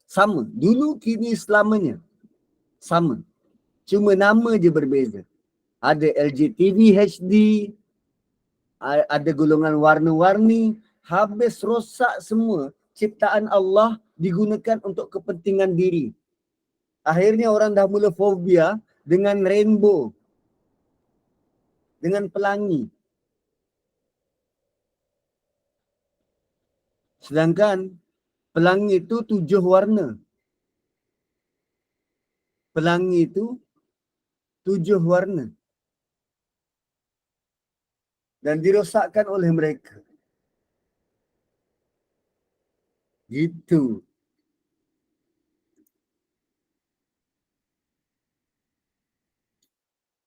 Sama. Dulu, kini, selamanya. Sama. Cuma nama je berbeza. Ada LGTV HD, ada golongan warna-warni, habis rosak semua. Ciptaan Allah digunakan untuk kepentingan diri. Akhirnya orang dah mula fobia dengan rainbow, dengan pelangi. Sedangkan pelangi itu 7 warna. Pelangi itu 7 warna. Dan dirosakkan oleh mereka. Gitu.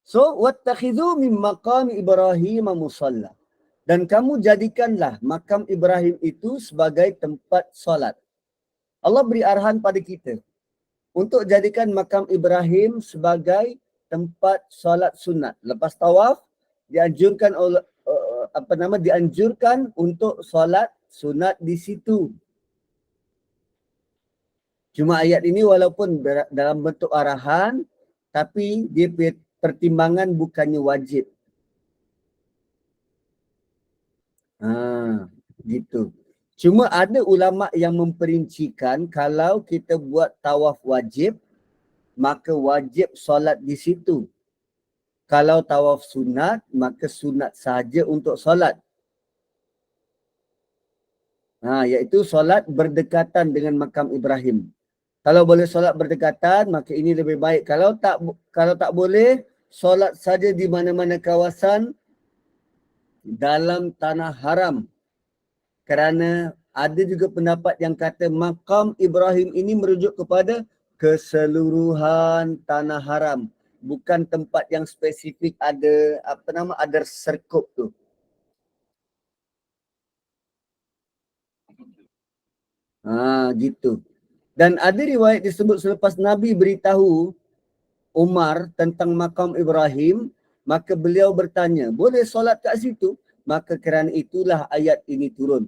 So, wattakhidhu min maqam Ibrahim musalla. Dan kamu jadikanlah makam Ibrahim itu sebagai tempat solat. Allah beri arahan pada kita untuk jadikan makam Ibrahim sebagai tempat solat sunat. Lepas tawaf, dianjurkan dianjurkan untuk solat sunat di situ. Cuma ayat ini walaupun dalam bentuk arahan, tapi dia pertimbangan bukannya wajib. Gitu. Cuma ada ulama yang memperincikan kalau kita buat tawaf wajib, maka wajib solat di situ. Kalau tawaf sunat, maka sunat saja untuk solat. Iaitu solat berdekatan dengan makam Ibrahim. Kalau boleh solat berdekatan, maka ini lebih baik. Kalau tak boleh, solat saja di mana-mana kawasan dalam tanah haram. Kerana ada juga pendapat yang kata makam Ibrahim ini merujuk kepada keseluruhan tanah haram. Bukan tempat yang spesifik ada serkup tu. Gitu. Dan ada riwayat disebut selepas Nabi beritahu Umar tentang makam Ibrahim, maka beliau bertanya, boleh solat kat situ? Maka kerana itulah ayat ini turun.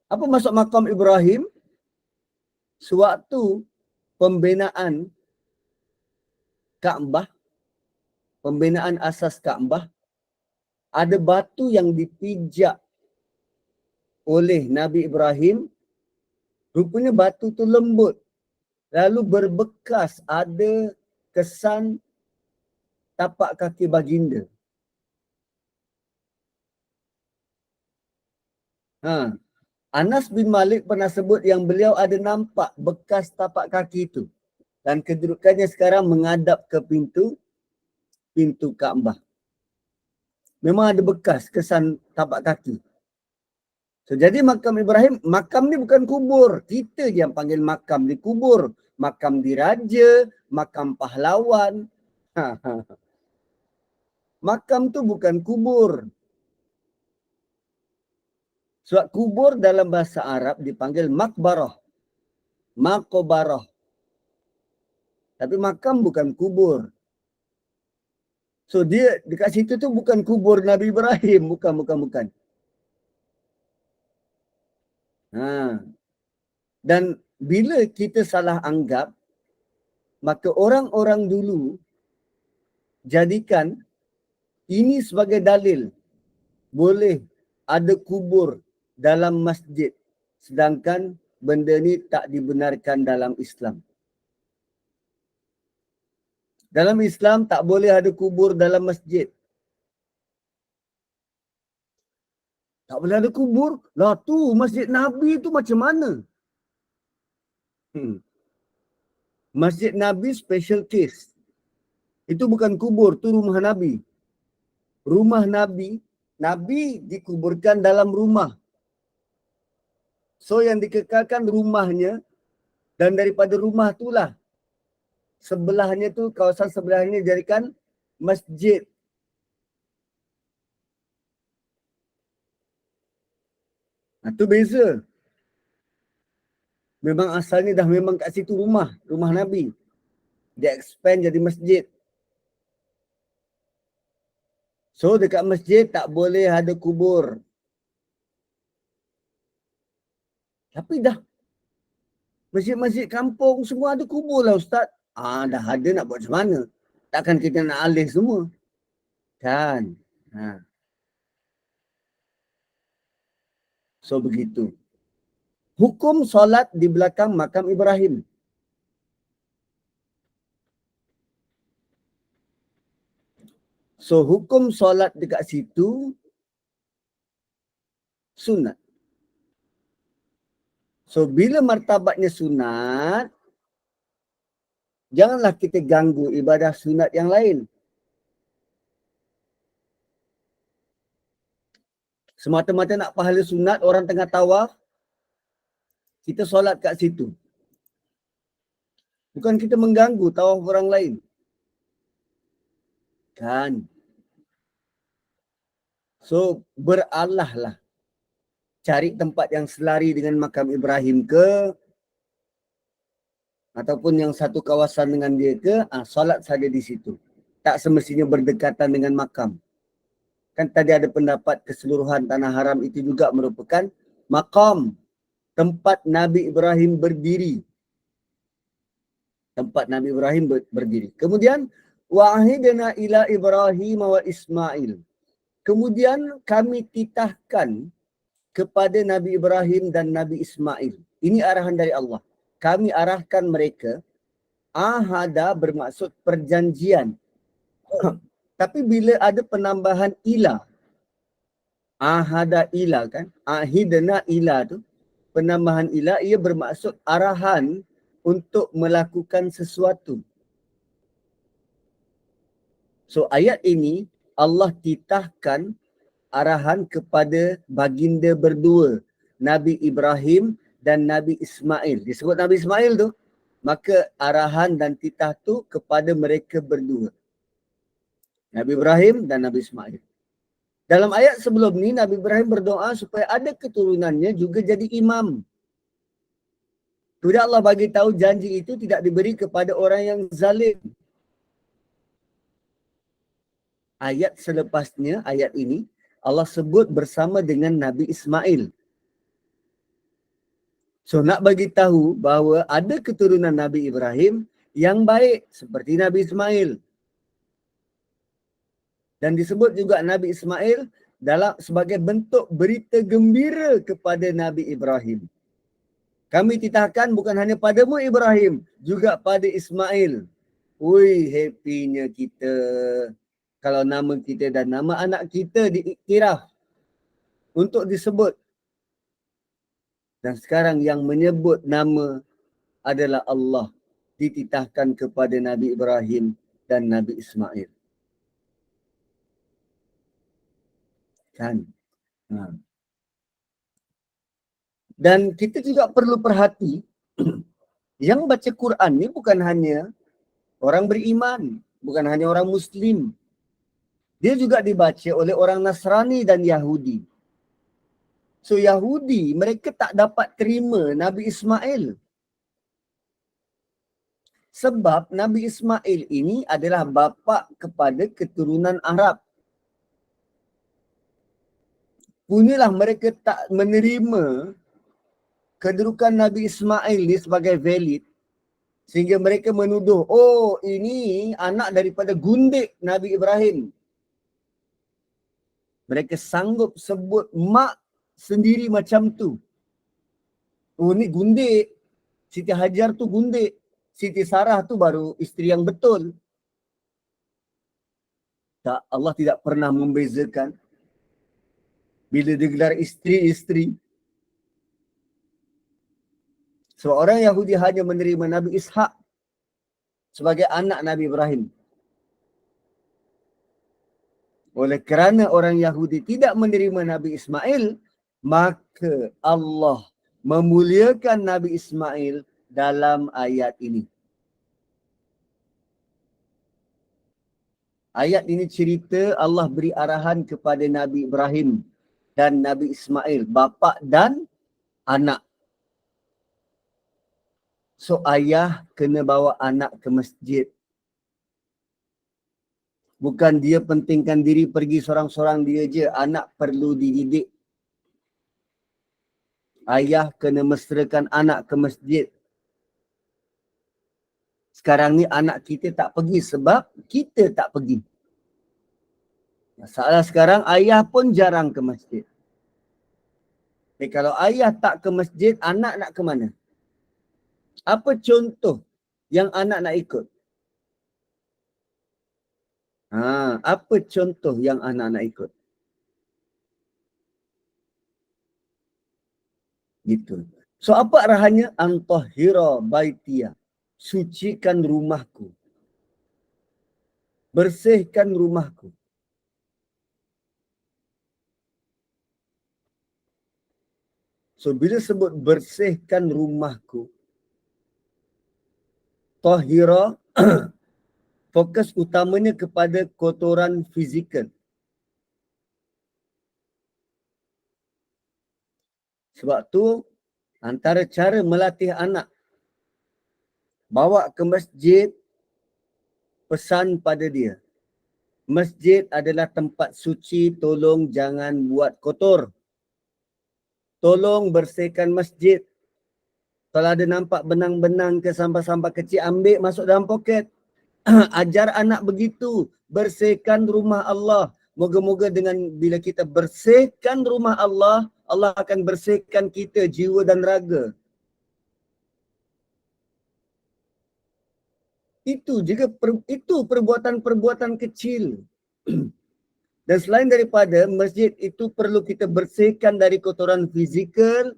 Apa maksud makam Ibrahim? Sewaktu pembinaan Kaabah, pembinaan asas Kaabah, ada batu yang dipijak oleh Nabi Ibrahim. Rupanya batu tu lembut. Lalu berbekas ada kesan tapak kaki baginda. Anas bin Malik pernah sebut yang beliau ada nampak bekas tapak kaki itu. Dan kedudukannya sekarang menghadap ke pintu Kaabah. Memang ada bekas kesan tapak kaki. So, jadi makam Ibrahim, makam ni bukan kubur. Kita je yang panggil makam di kubur. Makam diraja, makam pahlawan. Makam tu bukan kubur. Sebab kubur dalam bahasa Arab dipanggil makbarah. Makobarah. Tapi makam bukan kubur. So dia dekat situ tu bukan kubur Nabi Ibrahim. Bukan. Dan bila kita salah anggap, maka orang-orang dulu jadikan ini sebagai dalil boleh ada kubur dalam masjid, sedangkan benda ni tak dibenarkan dalam Islam. Dalam Islam tak boleh ada kubur dalam masjid. Tak boleh ada kubur? Lah tu Masjid Nabi tu macam mana? Masjid Nabi special case. Itu bukan kubur, tu rumah Nabi. Rumah Nabi, Nabi dikuburkan dalam rumah. So yang dikekalkan rumahnya, dan daripada rumah itulah sebelahnya tu, kawasan sebelahnya jadikan masjid. Itu beza. Memang asalnya dah memang kat situ rumah Nabi. Dia expand jadi masjid. So dekat masjid tak boleh ada kubur. Tapi dah masjid-masjid kampung semua ada kubur lah Ustaz. Dah ada, nak buat macam mana? Takkan kita nak alih semua? Kan? So begitu. Hukum solat di belakang makam Ibrahim. So hukum solat dekat situ sunat. So bila martabatnya sunat, janganlah kita ganggu ibadah sunat yang lain. Semata-mata nak pahala sunat, orang tengah tawaf, kita solat kat situ. Bukan kita mengganggu tawaf orang lain. Kan? So beralah lah. Cari tempat yang selari dengan makam Ibrahim ke, ataupun yang satu kawasan dengan dia ke, solat saja di situ. Tak semestinya berdekatan dengan makam. Kan tadi ada pendapat keseluruhan tanah haram itu juga merupakan makam, tempat Nabi Ibrahim berdiri. Tempat Nabi Ibrahim berdiri. Kemudian wa'ahidna ila Ibrahim wa Ismail. Kemudian kami titahkan kepada Nabi Ibrahim dan Nabi Ismail. Ini arahan dari Allah. Kami arahkan mereka, ahada bermaksud perjanjian. Tapi bila ada penambahan ila, ahada ila kan, ahidna ila tu, penambahan ila, ia bermaksud arahan untuk melakukan sesuatu. So ayat ini Allah titahkan arahan kepada baginda berdua, Nabi Ibrahim dan Nabi Ismail. Disebut Nabi Ismail tu, maka arahan dan titah tu kepada mereka berdua, Nabi Ibrahim dan Nabi Ismail. Dalam ayat sebelum ni, Nabi Ibrahim berdoa supaya ada keturunannya juga jadi imam. Sudah Allah bagi tahu janji itu tidak diberi kepada orang yang zalim. Ayat selepasnya, ayat ini, Allah sebut bersama dengan Nabi Ismail. So nak bagi tahu bahawa ada keturunan Nabi Ibrahim yang baik seperti Nabi Ismail. Dan disebut juga Nabi Ismail dalam sebagai bentuk berita gembira kepada Nabi Ibrahim. Kami titahkan bukan hanya padamu Ibrahim, juga pada Ismail. Ui, happynya kita kalau nama kita dan nama anak kita diiktiraf untuk disebut. Dan sekarang yang menyebut nama adalah Allah, dititahkan kepada Nabi Ibrahim dan Nabi Ismail. Kan? Ha. Dan kita juga perlu perhati, yang baca Quran ni bukan hanya orang beriman, bukan hanya orang Muslim. Dia juga dibaca oleh orang Nasrani dan Yahudi. So Yahudi, mereka tak dapat terima Nabi Ismail. Sebab Nabi Ismail ini adalah bapa kepada keturunan Arab. Punyalah mereka tak menerima kedudukan Nabi Ismail ni sebagai valid. Sehingga mereka menuduh, oh ini anak daripada gundik Nabi Ibrahim. Mereka sanggup sebut mak sendiri macam tu. Oh ni gundik. Siti Hajar tu gundik. Siti Sarah tu baru isteri yang betul. Tak, Allah tidak pernah membezakan. Bila dia gelar isteri-isteri. Sebab orang Yahudi hanya menerima Nabi Ishak sebagai anak Nabi Ibrahim. Oleh kerana orang Yahudi tidak menerima Nabi Ismail, maka Allah memuliakan Nabi Ismail dalam ayat ini. Ayat ini cerita Allah beri arahan kepada Nabi Ibrahim dan Nabi Ismail, bapa dan anak. So ayah kena bawa anak ke masjid. Bukan dia pentingkan diri pergi sorang-sorang dia je. Anak perlu dididik. Ayah kena mesrakan anak ke masjid. Sekarang ni anak kita tak pergi sebab kita tak pergi. Masalah sekarang ayah pun jarang ke masjid. Kalau ayah tak ke masjid, anak nak ke mana? Apa contoh yang anak nak ikut? Apa contoh yang anak nak ikut? Gitu. So apa arahannya? Antahhira baitiya. Sucikan rumahku. Bersihkan rumahku. So bila sebut bersihkan rumahku, tahira fokus utamanya kepada kotoran fizikal. Sebab tu antara cara melatih anak, bawa ke masjid, pesan pada dia. Masjid adalah tempat suci, tolong jangan buat kotor. Tolong bersihkan masjid. Kalau ada nampak benang-benang ke sampah-sampah kecil, ambil masuk dalam poket. Ajar anak begitu. Bersihkan rumah Allah. Moga-moga dengan bila kita bersihkan rumah Allah, Allah akan bersihkan kita jiwa dan raga. Itu juga itu perbuatan-perbuatan kecil. Dan selain daripada masjid itu perlu kita bersihkan dari kotoran fizikal.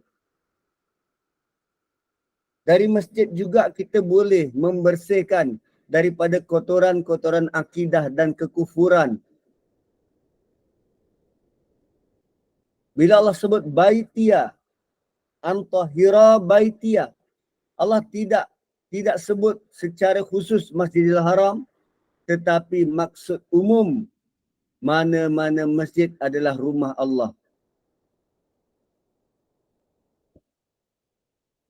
Dari masjid juga kita boleh membersihkan daripada kotoran-kotoran akidah dan kekufuran. Bila Allah sebut baitiya, antahira baitiya, Allah tidak sebut secara khusus Masjidil Haram, tetapi maksud umum mana-mana masjid adalah rumah Allah.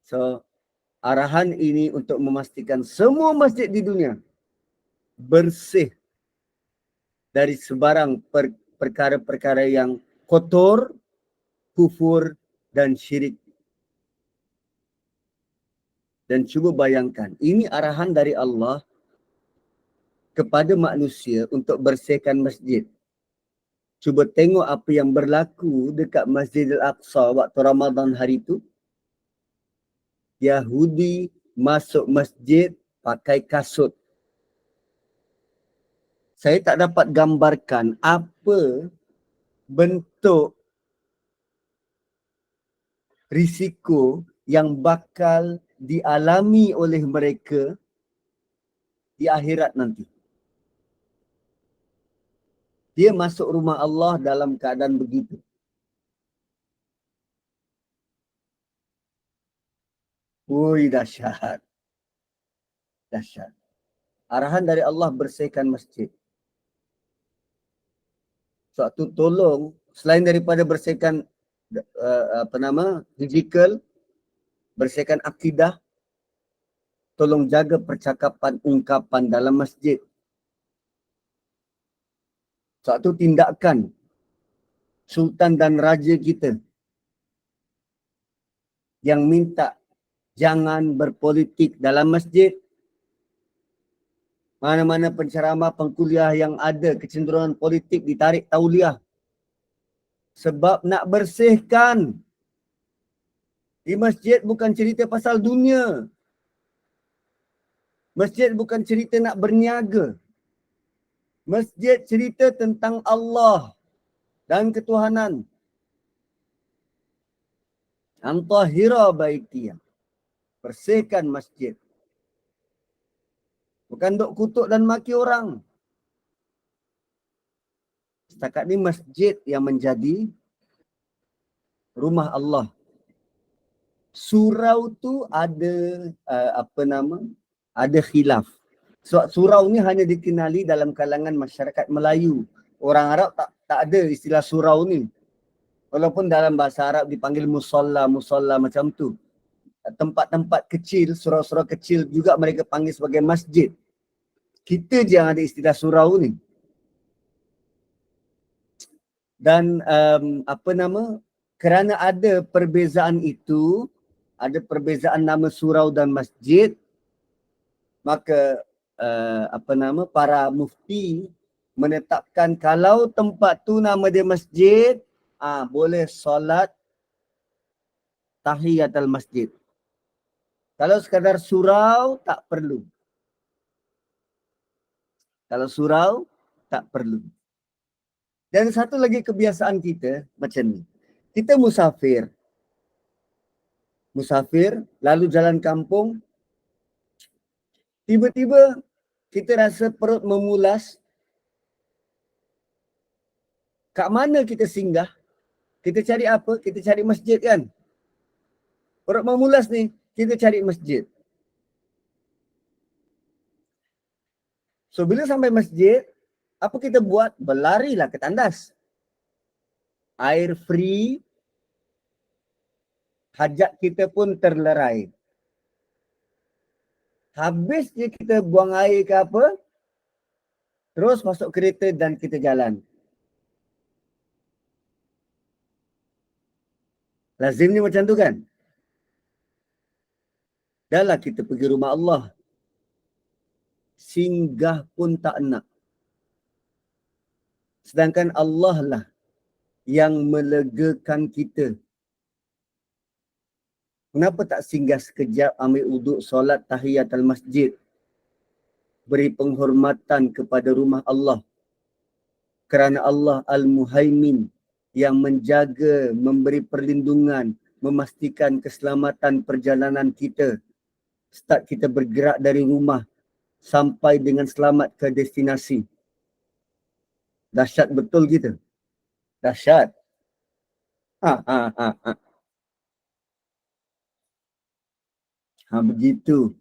So Arahan ini untuk memastikan semua masjid di dunia bersih dari sebarang perkara-perkara yang kotor, kufur dan syirik. Dan cuba bayangkan, ini arahan dari Allah kepada manusia untuk bersihkan masjid. Cuba tengok apa yang berlaku dekat Masjidil Aqsa waktu Ramadan hari itu. Yahudi masuk masjid pakai kasut. Saya tak dapat gambarkan apa bentuk risiko yang bakal dialami oleh mereka di akhirat nanti. Dia masuk rumah Allah dalam keadaan begitu. Woi, dahsyat. Dahsyat. Arahan dari Allah bersihkan masjid. Suatu tolong selain daripada bersihkan fizikal, bersihkan akidah, tolong jaga percakapan ungkapan dalam masjid. Suatu tindakan sultan dan raja kita yang minta jangan berpolitik dalam masjid. Mana-mana penceramah, pengkuliah yang ada kecenderungan politik ditarik tauliah. Sebab nak bersihkan. Di masjid bukan cerita pasal dunia. Masjid bukan cerita nak berniaga. Masjid cerita tentang Allah dan ketuhanan. Antahira baitiyah. Bersihkan masjid. Bukan duk kutuk dan maki orang. Setakat ni masjid yang menjadi rumah Allah. Surau tu ada ada khilaf. Surau ni hanya dikenali dalam kalangan masyarakat Melayu. Orang Arab tak ada istilah surau ni. Walaupun dalam bahasa Arab dipanggil musalla macam tu. Tempat-tempat kecil, surau-surau kecil juga mereka panggil sebagai masjid. Kita je yang ada istilah surau ni. Dan kerana ada perbezaan itu, ada perbezaan nama surau dan masjid, maka para mufti menetapkan kalau tempat tu nama dia masjid, boleh solat tahiyatul masjid. Kalau sekadar surau, tak perlu. Kalau surau, tak perlu. Dan satu lagi kebiasaan kita macam ni. Kita musafir. Musafir, lalu jalan kampung. Tiba-tiba kita rasa perut memulas. Kat mana kita singgah? Kita cari apa? Kita cari masjid kan? Perut memulas ni, kita cari masjid. So bila sampai masjid, apa kita buat? Berlarilah ke tandas. Air free, hajat kita pun terlerai. Habis je kita buang air ke apa, terus masuk kereta dan kita jalan. Lazimnya macam tu kan? Dahlah kita pergi rumah Allah. Singgah pun tak nak. Sedangkan Allah lah yang melegakan kita. Kenapa tak singgah sekejap, ambil wuduk, solat tahiyatul masjid, beri penghormatan kepada rumah Allah. Kerana Allah Al-Muhaimin yang menjaga, memberi perlindungan, memastikan keselamatan perjalanan kita. Start kita bergerak dari rumah sampai dengan selamat ke destinasi. Dahsyat betul kita. Dahsyat. Begitu.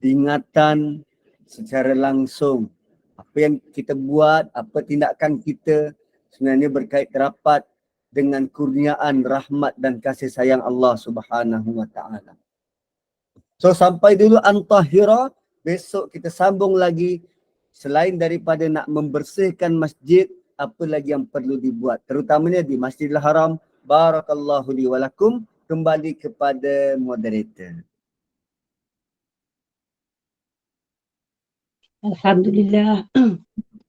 Ingatan secara langsung. Apa yang kita buat, apa tindakan kita sebenarnya berkait rapat dengan kurniaan rahmat dan kasih sayang Allah Subhanahu wa ta'ala. So sampai dulu antahira, besok kita sambung lagi. Selain daripada nak membersihkan masjid, apa lagi yang perlu dibuat? Terutamanya di Masjidil Haram. Barakallahu li walakum. Kembali kepada moderator. Alhamdulillah.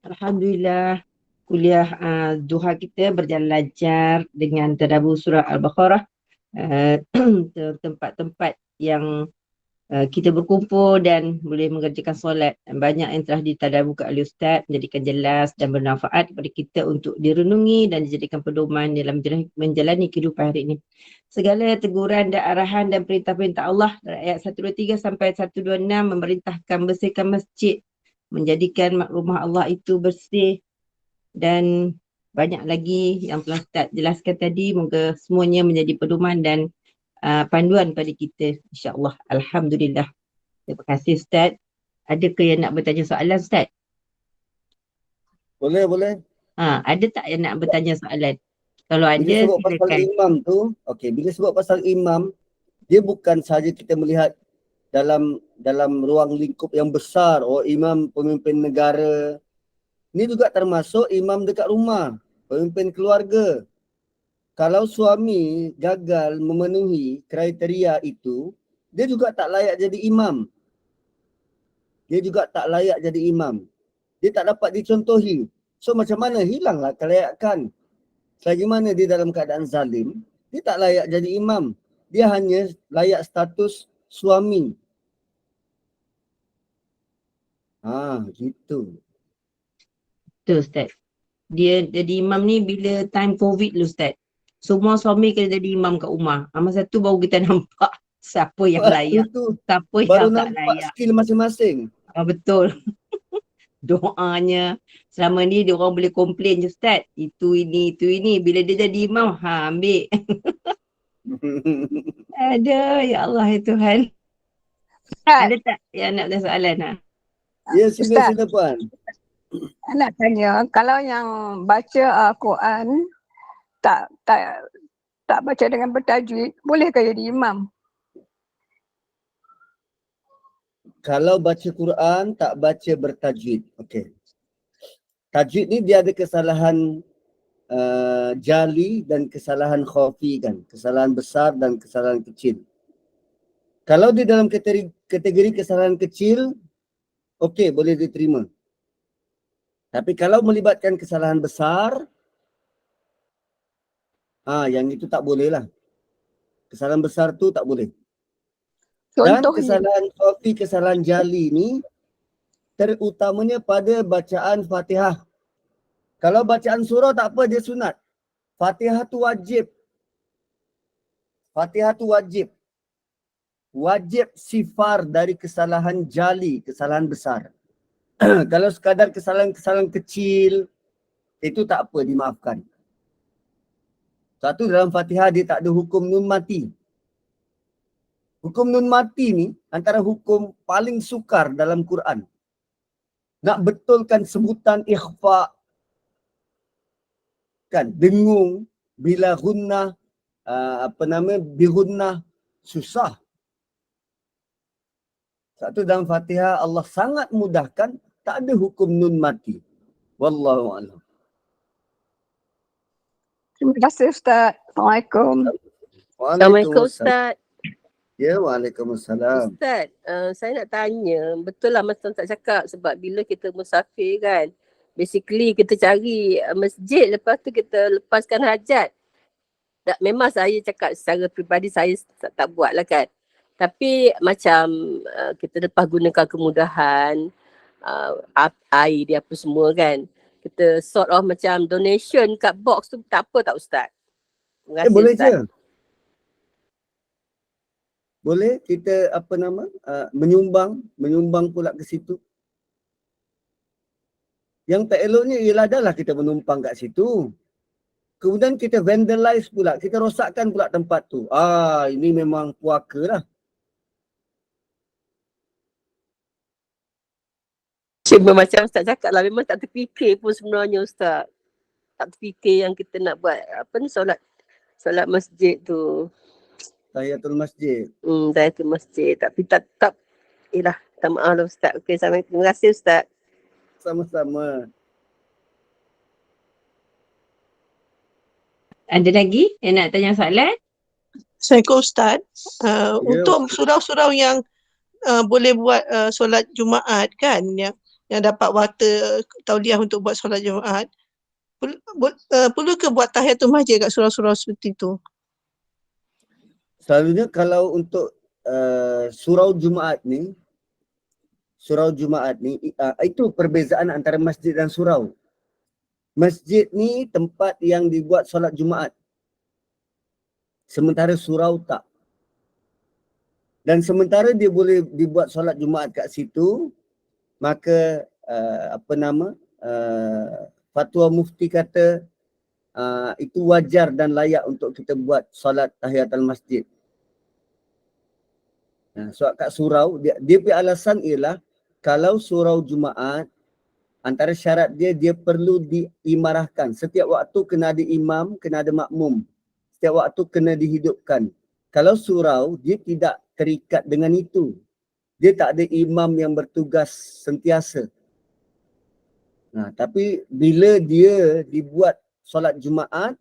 Alhamdulillah. Kuliah duha kita berjalan lancar dengan tadabbur surah Al-Baqarah. Tempat-tempat yang kita berkumpul dan boleh mengerjakan solat. Banyak yang telah ditadaburkan oleh Ustaz, menjadikan jelas dan bermanfaat kepada kita untuk direnungi dan dijadikan pedoman dalam menjalani kehidupan hari ini. Segala teguran dan arahan dan perintah-perintah Allah dari ayat 123 sampai 126 memerintahkan bersihkan masjid, menjadikan rumah Allah itu bersih dan banyak lagi yang telah Ustaz jelaskan tadi. Moga semuanya menjadi pedoman dan panduan pada kita, insya-Allah. Alhamdulillah. Terima kasih Ustaz. Adakah yang nak bertanya soalan Ustaz? Boleh. Ada tak yang nak bertanya soalan? Kalau Bila ada, sebut pasal silakan. imam tu, bila sebut pasal imam, dia bukan sahaja kita melihat dalam ruang lingkup yang besar, imam pemimpin negara. Ini juga termasuk imam dekat rumah, pemimpin keluarga. Kalau suami gagal memenuhi kriteria itu, dia juga tak layak jadi imam. Dia tak dapat dicontohi. So macam mana? Hilanglah kelayakan. Selagi mana dia dalam keadaan zalim, dia tak layak jadi imam. Dia hanya layak status suami. Gitu. Betul Ustaz. Dia jadi imam ni bila time COVID dulu Ustaz. Semua suami kena jadi imam kat rumah. Masa tu baru kita nampak siapa yang layak, siapa Baru yang tak nampak layak. skill masing-masing. Betul. Doanya selama ni dia orang boleh komplain je Ustaz. Itu ini. Bila dia jadi imam, ambil. Ada, ya Allah ya Tuhan. Ada tak yang nak ada soalan? Ya, sila Puan. Nak tanya, kalau yang baca Al-Quran tak baca dengan bertajwid, bolehkah jadi imam? Kalau baca Quran tak baca bertajwid. Okey. Tajwid ni dia ada kesalahan jali dan kesalahan khafi kan. Kesalahan besar dan kesalahan kecil. Kalau di dalam kategori kesalahan kecil, okey, boleh diterima. Tapi kalau melibatkan kesalahan besar, yang itu tak boleh lah. Kesalahan besar tu tak boleh. Dan kesalahan khafi, kesalahan jali ni terutamanya pada bacaan Fatihah. Kalau bacaan surah tak apa, dia sunat. Fatihah tu wajib. Wajib sifar dari kesalahan jali, kesalahan besar. Kalau sekadar kesalahan kecil, itu tak apa, dimaafkan. Satu, dalam Fatihah dia tak ada hukum nun mati. Hukum nun mati ni antara hukum paling sukar dalam Quran. Nak betulkan sebutan ikhfa, kan, dengung, bila gunnah, bigunnah, susah. Satu, dalam Fatihah Allah sangat mudahkan, tak ada hukum nun mati. Wallahu a'lam. Terima kasih Ustaz. Assalamualaikum. Assalamualaikum Ustaz. Ya, waalaikumsalam. Ustaz, saya nak tanya, betul lah Mas Tuan tak cakap sebab bila kita musafir kan, basically kita cari masjid, lepas tu kita lepaskan hajat. Memang saya cakap secara peribadi saya tak buat lah kan. Tapi macam kita lepas gunakan kemudahan, air dia apa semua kan. Kita sort of macam donation kat box tu tak apa tak Ustaz? Terima kasih boleh Ustaz. je. Boleh kita menyumbang pula ke situ. Yang tak eloknya ialah adalah kita menumpang kat situ. Kemudian kita vandalize pula, kita rosakkan pula tempat tu. Ini memang puaka lah. Macam Ustaz cakap lah, memang tak terfikir pun sebenarnya Ustaz. Tak terfikir yang kita nak buat solat masjid tu. tahiyatul masjid. Tahiyatul masjid. Tapi tak yelah, tak maaf lah Ustaz. Okey, terima kasih Ustaz. Sama-sama. Ada lagi yang nak tanya soalan? Assalamualaikum Ustaz. Ya. Untuk surau-surau yang boleh buat solat Jumaat kan, yang dapat warta tauliah untuk buat solat Jumaat, perlu ke buat tahiyatul masjid kat surau-surau seperti itu? Selalunya kalau untuk surau Jumaat ni itu perbezaan antara masjid dan surau. Masjid ni tempat yang dibuat solat Jumaat. Sementara surau tak. Dan sementara dia boleh dibuat solat Jumaat kat situ, maka fatwa mufti kata itu wajar dan layak untuk kita buat solat tahiyatul masjid. Sebab kat surau, dia punya alasan ialah kalau surau Jumaat, antara syarat dia perlu diimarahkan. Setiap waktu kena ada imam, kena ada makmum. Setiap waktu kena dihidupkan. Kalau surau, dia tidak terikat dengan itu. Dia tak ada imam yang bertugas sentiasa. Tapi bila dia dibuat solat Jumaat,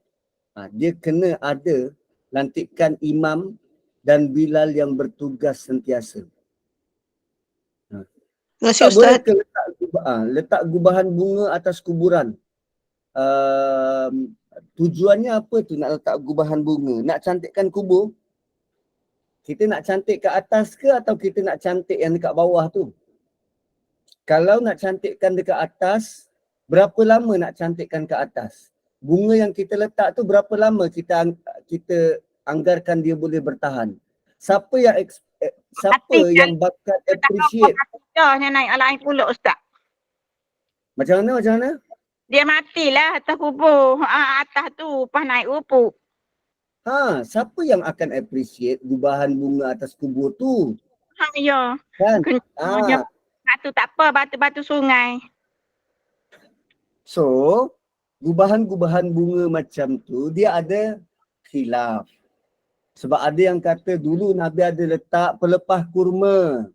dia kena ada lantikan imam dan bilal yang bertugas sentiasa. Terima kasih Tak boleh Ustaz. ke letak gubahan bunga atas kuburan. Tujuannya apa tu nak letak gubahan bunga? Nak cantikkan kubur? Kita nak cantik ke atas ke atau kita nak cantik yang dekat bawah tu? Kalau nak cantikkan dekat atas, berapa lama nak cantikkan ke atas? Bunga yang kita letak tu berapa lama kita anggarkan dia boleh bertahan? Siapa yang bakat appreciate? Dah naik alai pula Ustaz. Macam mana? Dia matilah atas kubur. Atas tu pas naik rupuk. Siapa yang akan appreciate gubahan bunga atas kubur tu? Ya. Kan? Batu tak apa, batu-batu sungai. So, gubahan-gubahan bunga macam tu dia ada khilaf. Sebab ada yang kata dulu Nabi ada letak pelepah kurma.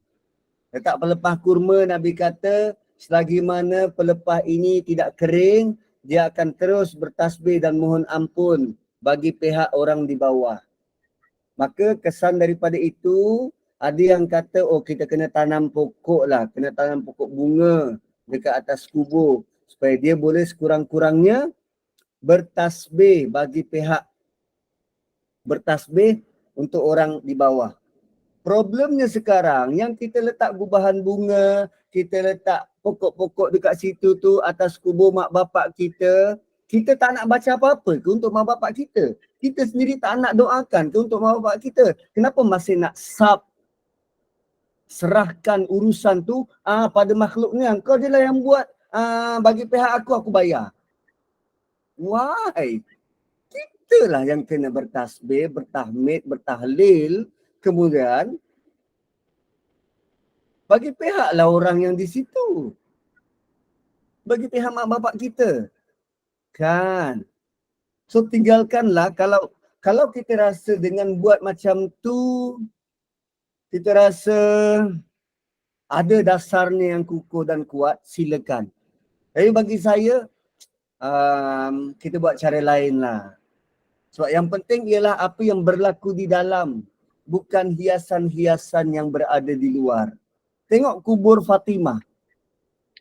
Letak pelepah kurma, Nabi kata selagi mana pelepah ini tidak kering, dia akan terus bertasbih dan mohon ampun bagi pihak orang di bawah. Maka kesan daripada itu, ada yang kata kita kena tanam pokok lah, kena tanam pokok bunga dekat atas kubur supaya dia boleh sekurang-kurangnya bertasbih bagi pihak, bertasbih untuk orang di bawah. Problemnya sekarang yang kita letak gubahan bunga, kita letak pokok-pokok dekat situ tu atas kubur mak bapak kita, kita tak nak baca apa-apa ke untuk mak bapak kita? Kita sendiri tak nak doakan ke untuk mak bapak kita? Kenapa masih nak serahkan urusan tu pada makhluknya? Kau je lah yang buat, bagi pihak aku bayar. Why? Kitalah yang kena bertasbih, bertahmid, bertahlil. Kemudian bagi pihaklah orang yang di situ. Bagi pihak mak bapak kita. Kan? So tinggalkanlah kalau kita rasa dengan buat macam tu, kita rasa ada dasarnya yang kukuh dan kuat, silakan. Tapi bagi saya, kita buat cara lain lah. Sebab yang penting ialah apa yang berlaku di dalam, bukan hiasan-hiasan yang berada di luar. Tengok kubur Fatimah.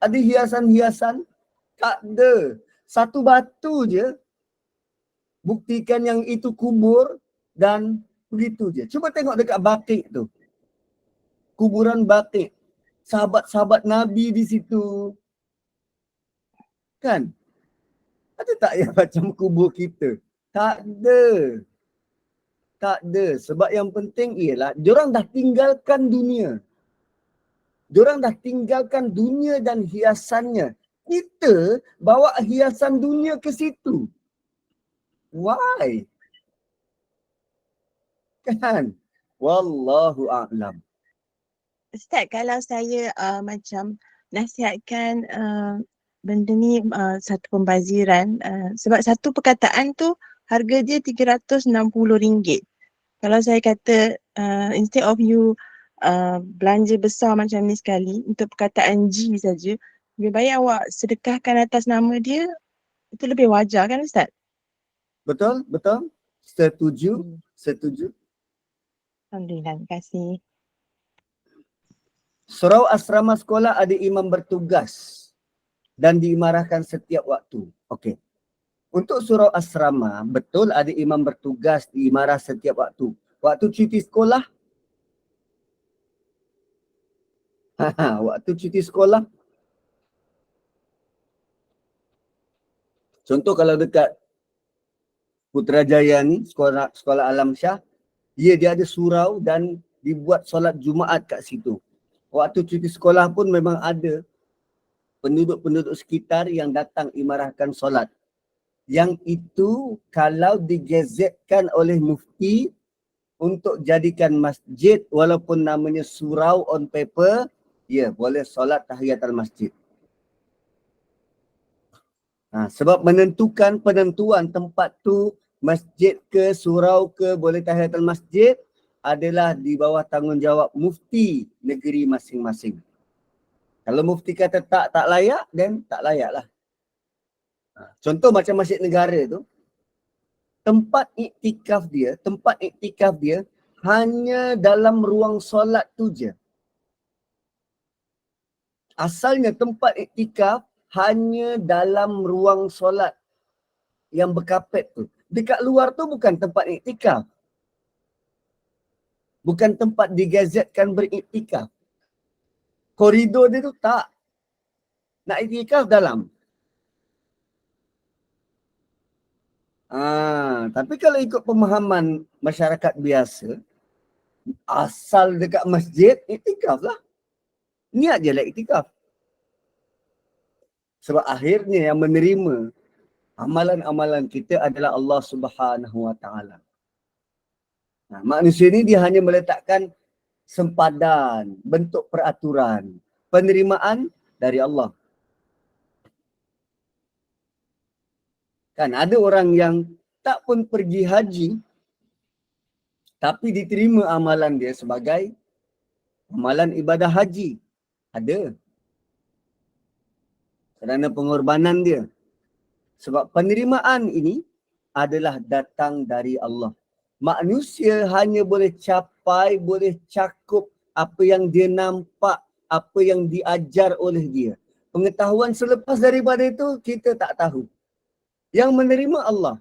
Ada hiasan-hiasan? Tak ada. Satu batu je. Buktikan yang itu kubur dan begitu je. Cuba tengok dekat Baqi' tu. Kuburan Baqi'. Sahabat-sahabat Nabi di situ. Kan? Ada tak yang macam kubur kita? Tak ada. Tak ada. Sebab yang penting ialah diorang dah tinggalkan dunia. Diorang dah tinggalkan dunia dan hiasannya. Kita bawa hiasan dunia ke situ. Why? Kan? Wallahu a'lam. Ustaz, kalau saya macam nasihatkan benda ni satu pembaziran, sebab satu perkataan tu harga dia RM360. Kalau saya kata instead of you belanja besar macam ni sekali untuk perkataan G saja, lebih baik awak sedekahkan atas nama dia, itu lebih wajar kan Ustaz? Betul? Betul? Setuju? Setuju? Alhamdulillah, terima kasih. Surau asrama sekolah ada imam bertugas dan diimarahkan setiap waktu. Okey. Untuk surau asrama, betul ada imam bertugas diimarah setiap waktu. Waktu cuti sekolah, waktu cuti sekolah. Contoh kalau dekat Putrajaya ni, sekolah Alam Syah, dia ada surau dan dibuat solat Jumaat kat situ. Waktu cuti sekolah pun memang ada penduduk-penduduk sekitar yang datang imarahkan solat. Yang itu kalau digazetkan oleh mufti untuk jadikan masjid walaupun namanya surau on paper, ya boleh solat tahiyatul masjid. Sebab menentukan penentuan tempat tu masjid ke surau ke boleh tahiyatul masjid adalah di bawah tanggungjawab mufti negeri masing-masing. Kalau mufti kata tak layak, then tak layak lah. Contoh macam masjid negara tu, tempat iktikaf dia hanya dalam ruang solat tu je. Asalnya tempat iktikaf hanya dalam ruang solat yang berkapet tu. Dekat luar tu bukan tempat iktikaf. Bukan tempat digazetkan beriktikaf. Koridor dia tu tak. Nak iktikaf dalam. Tapi kalau ikut pemahaman masyarakat biasa, asal dekat masjid, iktikaf lah. Niat je lah iktikaf. Sebab akhirnya yang menerima amalan-amalan kita adalah Allah Subhanahu Wa Taala. Manusia ni dia hanya meletakkan sempadan, bentuk peraturan, penerimaan dari Allah. Kan ada orang yang tak pun pergi haji tapi diterima amalan dia sebagai amalan ibadah haji. Ada. Kerana pengorbanan dia. Sebab penerimaan ini adalah datang dari Allah. Manusia hanya boleh capai, boleh cakup apa yang dia nampak, apa yang diajar oleh dia. Pengetahuan selepas daripada itu kita tak tahu. Yang menerima Allah.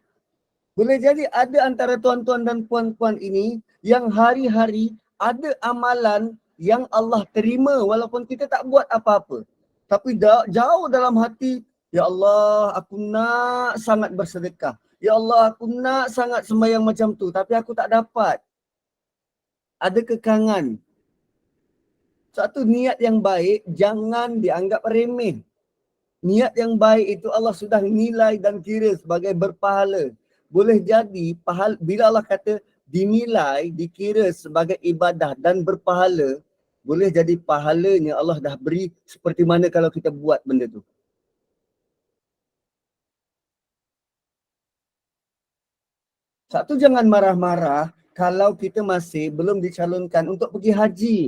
Boleh jadi ada antara tuan-tuan dan puan-puan ini yang hari-hari ada amalan yang Allah terima walaupun kita tak buat apa-apa. Tapi jauh dalam hati, ya Allah aku nak sangat bersedekah. Ya Allah aku nak sangat sembahyang macam tu tapi aku tak dapat. Ada kekangan. Satu niat yang baik jangan dianggap remeh. Niat yang baik itu Allah sudah nilai dan kira sebagai berpahala. Boleh jadi bila Allah kata dinilai, dikira sebagai ibadah dan berpahala, boleh jadi pahalanya Allah dah beri seperti mana kalau kita buat benda tu. Satu, jangan marah-marah kalau kita masih belum dicalonkan untuk pergi haji.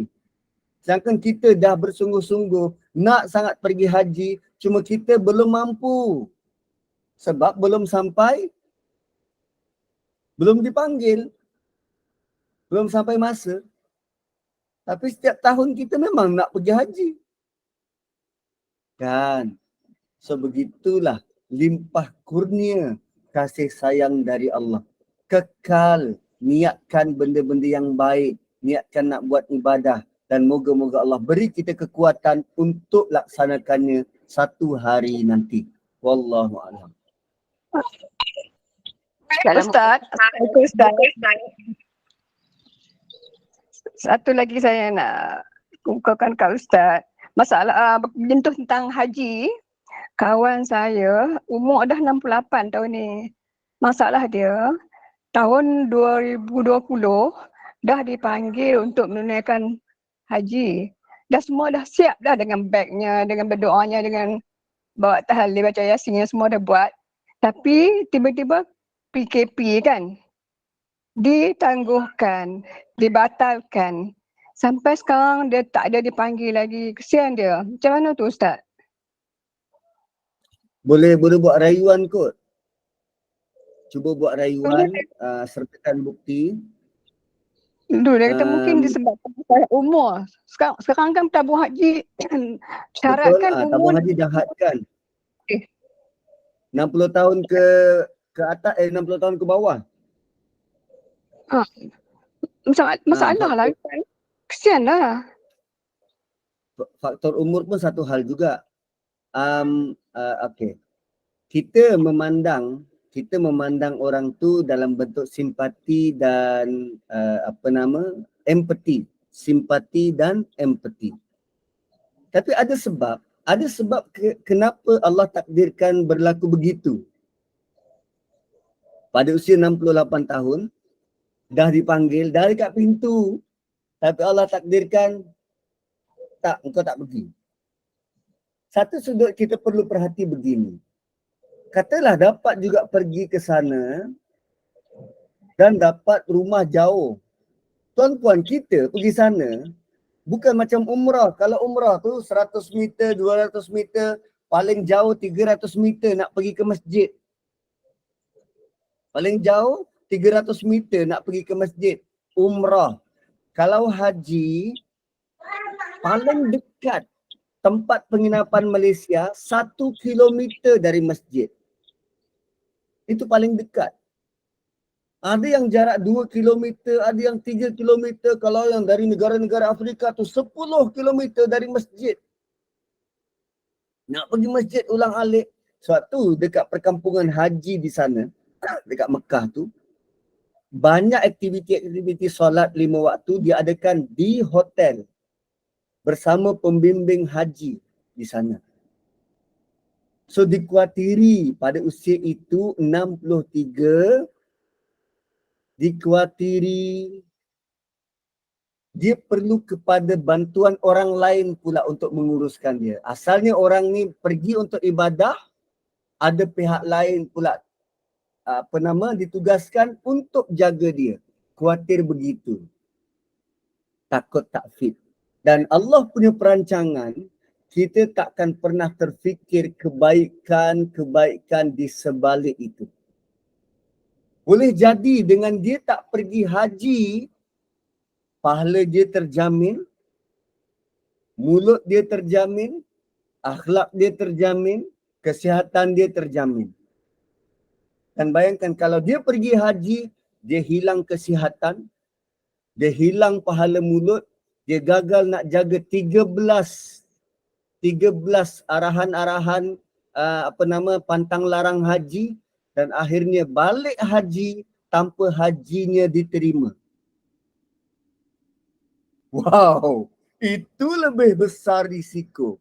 Sedangkan kita dah bersungguh-sungguh nak sangat pergi haji, cuma kita belum mampu. Sebab belum sampai, belum dipanggil, belum sampai masa. Tapi setiap tahun kita memang nak pergi haji. Kan? So begitulah limpah kurnia kasih sayang dari Allah. Kekal niatkan benda-benda yang baik, niatkan nak buat ibadah. Dan moga-moga Allah beri kita kekuatan untuk laksanakannya satu hari nanti. Wallahu a'lam. Ustaz, satu lagi saya nak ungkapkan kat Ustaz. Masalah menyentuh tentang haji, kawan saya umur dah 68 tahun ni. Masalah dia, tahun 2020 dah dipanggil untuk menunaikan haji. Dah semua dah siap dah dengan bagnya, dengan berdoanya, dengan bawa tahlil, baca yasinnya semua dah buat. Tapi tiba-tiba PKP kan. ditangguhkan, dibatalkan. Sampai sekarang dia tak ada dipanggil lagi. Kesian dia. Macam mana tu Ustaz? Boleh buat rayuan kot. Cuba buat rayuan, sertakan bukti. Dulu dia kata mungkin Um, disebabkan masalah umur. Sekarang kan tabung haji Betul, syaratkan tabung umur haji jahatkan. Eh. 60 tahun ke atas, 60 tahun ke bawah. masalah lah kan. Kesian lah. Faktor umur pun satu hal juga. Okey. Kita memandang orang tu dalam bentuk simpati dan empati. Simpati dan empati. Tapi ada sebab kenapa Allah takdirkan berlaku begitu. Pada usia 68 tahun, dah dipanggil, dah dekat pintu. Tapi Allah takdirkan, tak, engkau tak pergi. Satu sudut kita perlu perhati begini. Katalah dapat juga pergi ke sana dan dapat rumah jauh. Tuan-puan, kita pergi sana bukan macam umrah. Kalau umrah tu 100 meter, 200 meter, paling jauh 300 meter nak pergi ke masjid. Paling jauh 300 meter nak pergi ke masjid. Umrah. Kalau haji, paling dekat tempat penginapan Malaysia 1 kilometer dari masjid. Itu paling dekat. Ada yang jarak 2 kilometer, ada yang 3 kilometer. Kalau yang dari negara-negara Afrika tu 10 kilometer dari masjid. Nak pergi masjid ulang-alik. Sebab tu dekat perkampungan haji di sana, dekat Mekah tu, banyak aktiviti-aktiviti solat 5 waktu diadakan di hotel bersama pembimbing haji di sana. So dikuatiri pada usia itu 63, dikuatiri dia perlu kepada bantuan orang lain pula untuk menguruskan dia. Asalnya orang ni pergi untuk ibadah, ada pihak lain pula ditugaskan untuk jaga dia. Khawatir begitu. Takut tak fit. Dan Allah punya perancangan, kita takkan pernah terfikir kebaikan-kebaikan di sebalik itu. Boleh jadi dengan dia tak pergi haji, pahala dia terjamin, mulut dia terjamin, akhlak dia terjamin, kesihatan dia terjamin. Dan bayangkan kalau dia pergi haji, dia hilang kesihatan, dia hilang pahala mulut, dia gagal nak jaga 13 arahan-arahan pantang larang haji, dan akhirnya balik haji tanpa hajinya diterima. Wow, itu lebih besar risiko.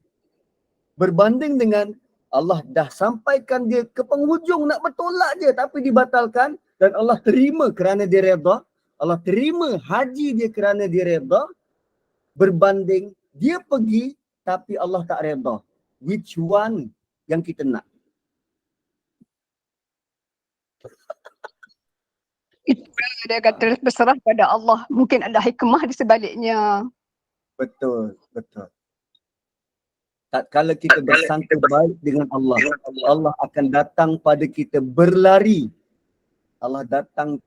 Berbanding dengan Allah dah sampaikan dia ke penghujung nak bertolak je tapi dibatalkan, dan Allah terima kerana dia redha. Allah terima haji dia kerana dia redha, berbanding dia pergi tapi Allah tak redha. Which one yang kita nak? Itulah dia kata berserah pada Allah. Mungkin ada hikmah di sebaliknya. Betul. Tatkala kita bersangka baik dengan Allah, Allah akan datang pada kita berlari. Allah datang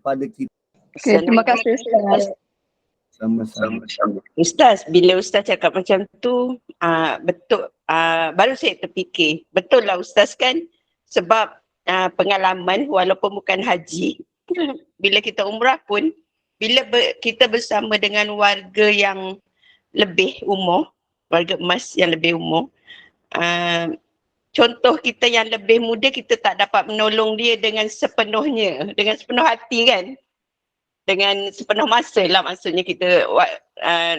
pada kita. Okay, terima kasih Ustaz. Sama-sama. Ustaz, bila Ustaz cakap macam tu, betul, baru saya terfikir, betul lah Ustaz kan, sebab pengalaman walaupun bukan haji, bila kita umrah pun, bila kita bersama dengan warga yang lebih umur, warga emas yang lebih umur, contoh kita yang lebih muda, kita tak dapat menolong dia dengan sepenuhnya, dengan sepenuh hati kan, dengan sepenuh masa lah, maksudnya kita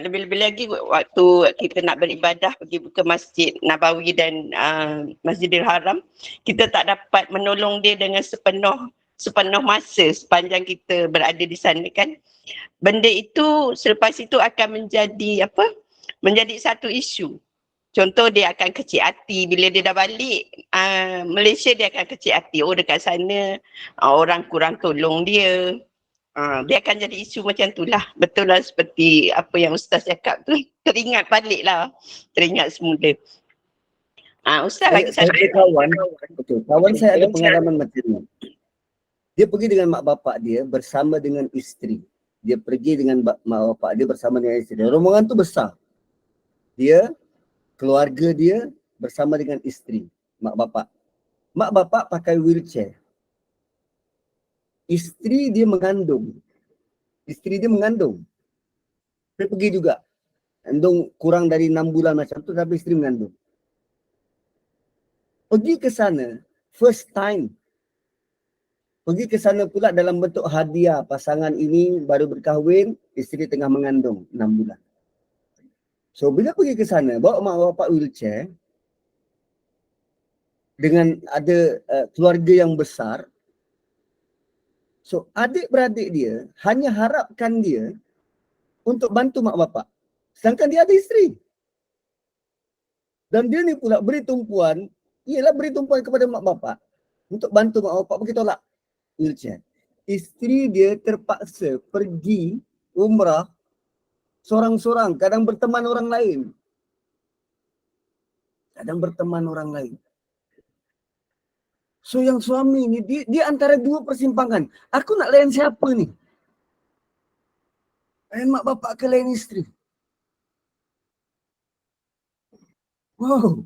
lebih-lebih lagi waktu kita nak beribadah pergi ke Masjid Nabawi dan Masjidil Haram, kita tak dapat menolong dia dengan sepenuh masa sepanjang kita berada di sana kan. Benda itu selepas itu akan menjadi menjadi satu isu contoh dia akan kecil hati bila dia dah balik Malaysia, dia akan kecil hati. Oh, dekat sana orang kurang tolong dia. Dia akan jadi isu macam tu lah. Betul lah seperti apa yang Ustaz cakap tu. Teringat balik lah. Teringat semula. Ustaz lagi Saya satu. ada kawan, betul. Kawan saya ada pengalaman macam ni. Dia pergi dengan mak bapak dia bersama dengan isteri. Dia pergi dengan mak bapak dia bersama dengan isteri. Rombongan tu besar. Dia, keluarga dia bersama dengan isteri, mak bapak. Mak bapak pakai wheelchair. Isteri dia mengandung. Dia pergi juga. Kandung kurang dari 6 bulan macam tu, tapi isteri mengandung. Pergi ke sana, first time. Pergi ke sana pula dalam bentuk hadiah. Pasangan ini baru berkahwin, isteri tengah mengandung 6 bulan. So bila pergi ke sana, bawa mak bapak wheelchair, dengan ada keluarga yang besar. So adik-beradik dia hanya harapkan dia untuk bantu mak bapak. Sedangkan dia ada isteri. Dan dia ni pula beri tumpuan kepada mak bapak untuk bantu mak bapak pergi tolak wheelchair. Isteri dia terpaksa pergi umrah seorang-seorang, kadang berteman orang lain. So yang suami ni, dia antara dua persimpangan. Aku nak layan siapa ni? Layan mak bapak ke layan isteri? Wow.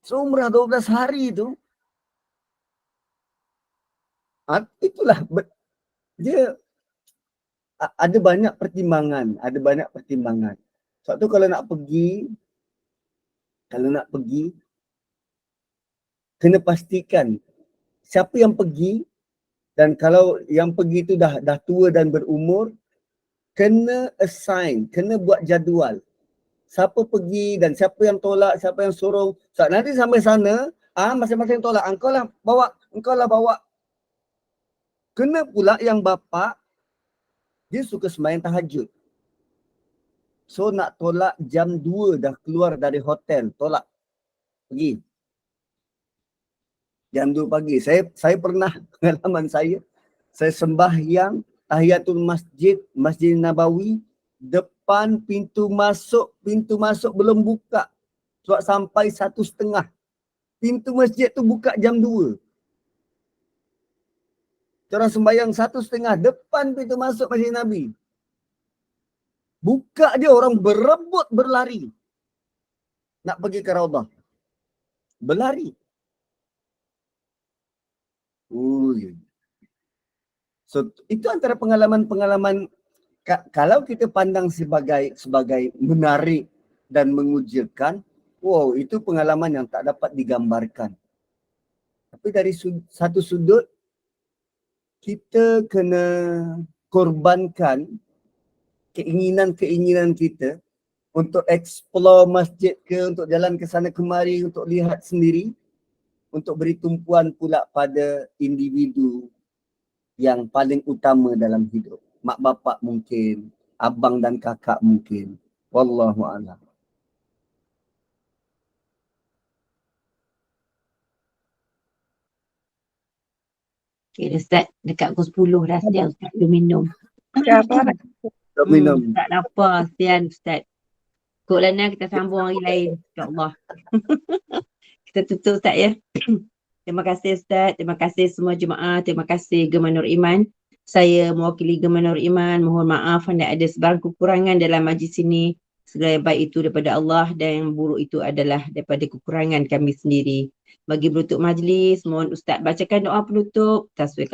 So umrah 12 hari tu, itulah, dia ada banyak pertimbangan. Sebab tu kalau nak pergi, kena pastikan siapa yang pergi, dan kalau yang pergi tu dah tua dan berumur, kena assign, kena buat jadual. Siapa pergi dan siapa yang tolak, siapa yang sorong. So, nanti sampai sana, masing-masing tolak. Engkau lah bawa. Kena pula yang bapa, dia suka sembahyang tahajud. So nak tolak jam 2 dah keluar dari hotel, tolak. Pergi. Jam 2 pagi. Saya pernah pengalaman saya sembahyang tahiyatul Masjid Nabawi, depan pintu masuk belum buka. Sebab sampai 1:30. Pintu masjid tu buka jam 2. Orang sembahyang 1:30 depan pintu masuk Masjid Nabi. Buka dia, orang berebut berlari. Nak pergi ke Raudah. Berlari. So itu antara pengalaman-pengalaman kalau kita pandang sebagai menarik dan mengujakan, wow, itu pengalaman yang tak dapat digambarkan. Tapi dari satu sudut, kita kena korbankan keinginan kita untuk explore masjid ke, untuk jalan ke sana kemari, untuk lihat sendiri, untuk beri tumpuan pula pada individu yang paling utama dalam hidup. Mak bapak mungkin, abang dan kakak mungkin. Wallahu a'lam. Okay, Ustaz, dekat pukul 10 dah siap Ustaz, belum minum. Minum. Tak lapar, sian Ustaz. Kok Lana kita sambung hari lain, insyaAllah. Kita tutup Ustaz ya. Terima kasih Ustaz, terima kasih semua jemaah, terima kasih Gema Nur Iman. Saya mewakili Gema Nur Iman, mohon maaf anda ada sebarang kekurangan dalam majlis ini. Segala yang baik itu daripada Allah dan yang buruk itu adalah daripada kekurangan kami sendiri. Bagi penutup majlis, mohon Ustaz bacakan doa penutup, tasbih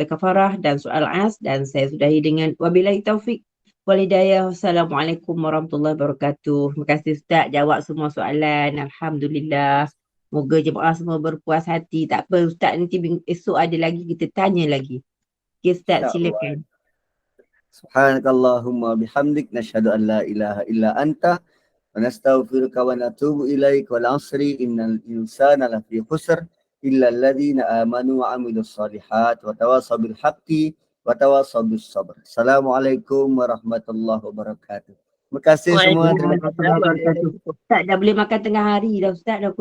kafarah dan soal as, dan saya sudahi dengan wabillahi taufik wal hidayah. Wassalamualaikum warahmatullahi wabarakatuh. Terima kasih Ustaz jawab semua soalan. Alhamdulillah. Moga jemaah semua berpuas hati. Tak apa Ustaz, nanti esok ada lagi kita tanya lagi. Okay Ustaz, silakan. Subhanakallahumma bihamdik nashhadu an la ilaha illa anta wa nastaghfiruka wa natubu ilaik wal asri innal insana lafi khusr illa alladhina amanu wa amilus solihat wa tawasaw bil haqqi wa tawasaw bis sabr. Assalamualaikum warahmatullahi wabarakatuh. Terima kasih semua. Waalaikumsalam. Ustaz dah boleh makan tengah hari dah Ustaz dah.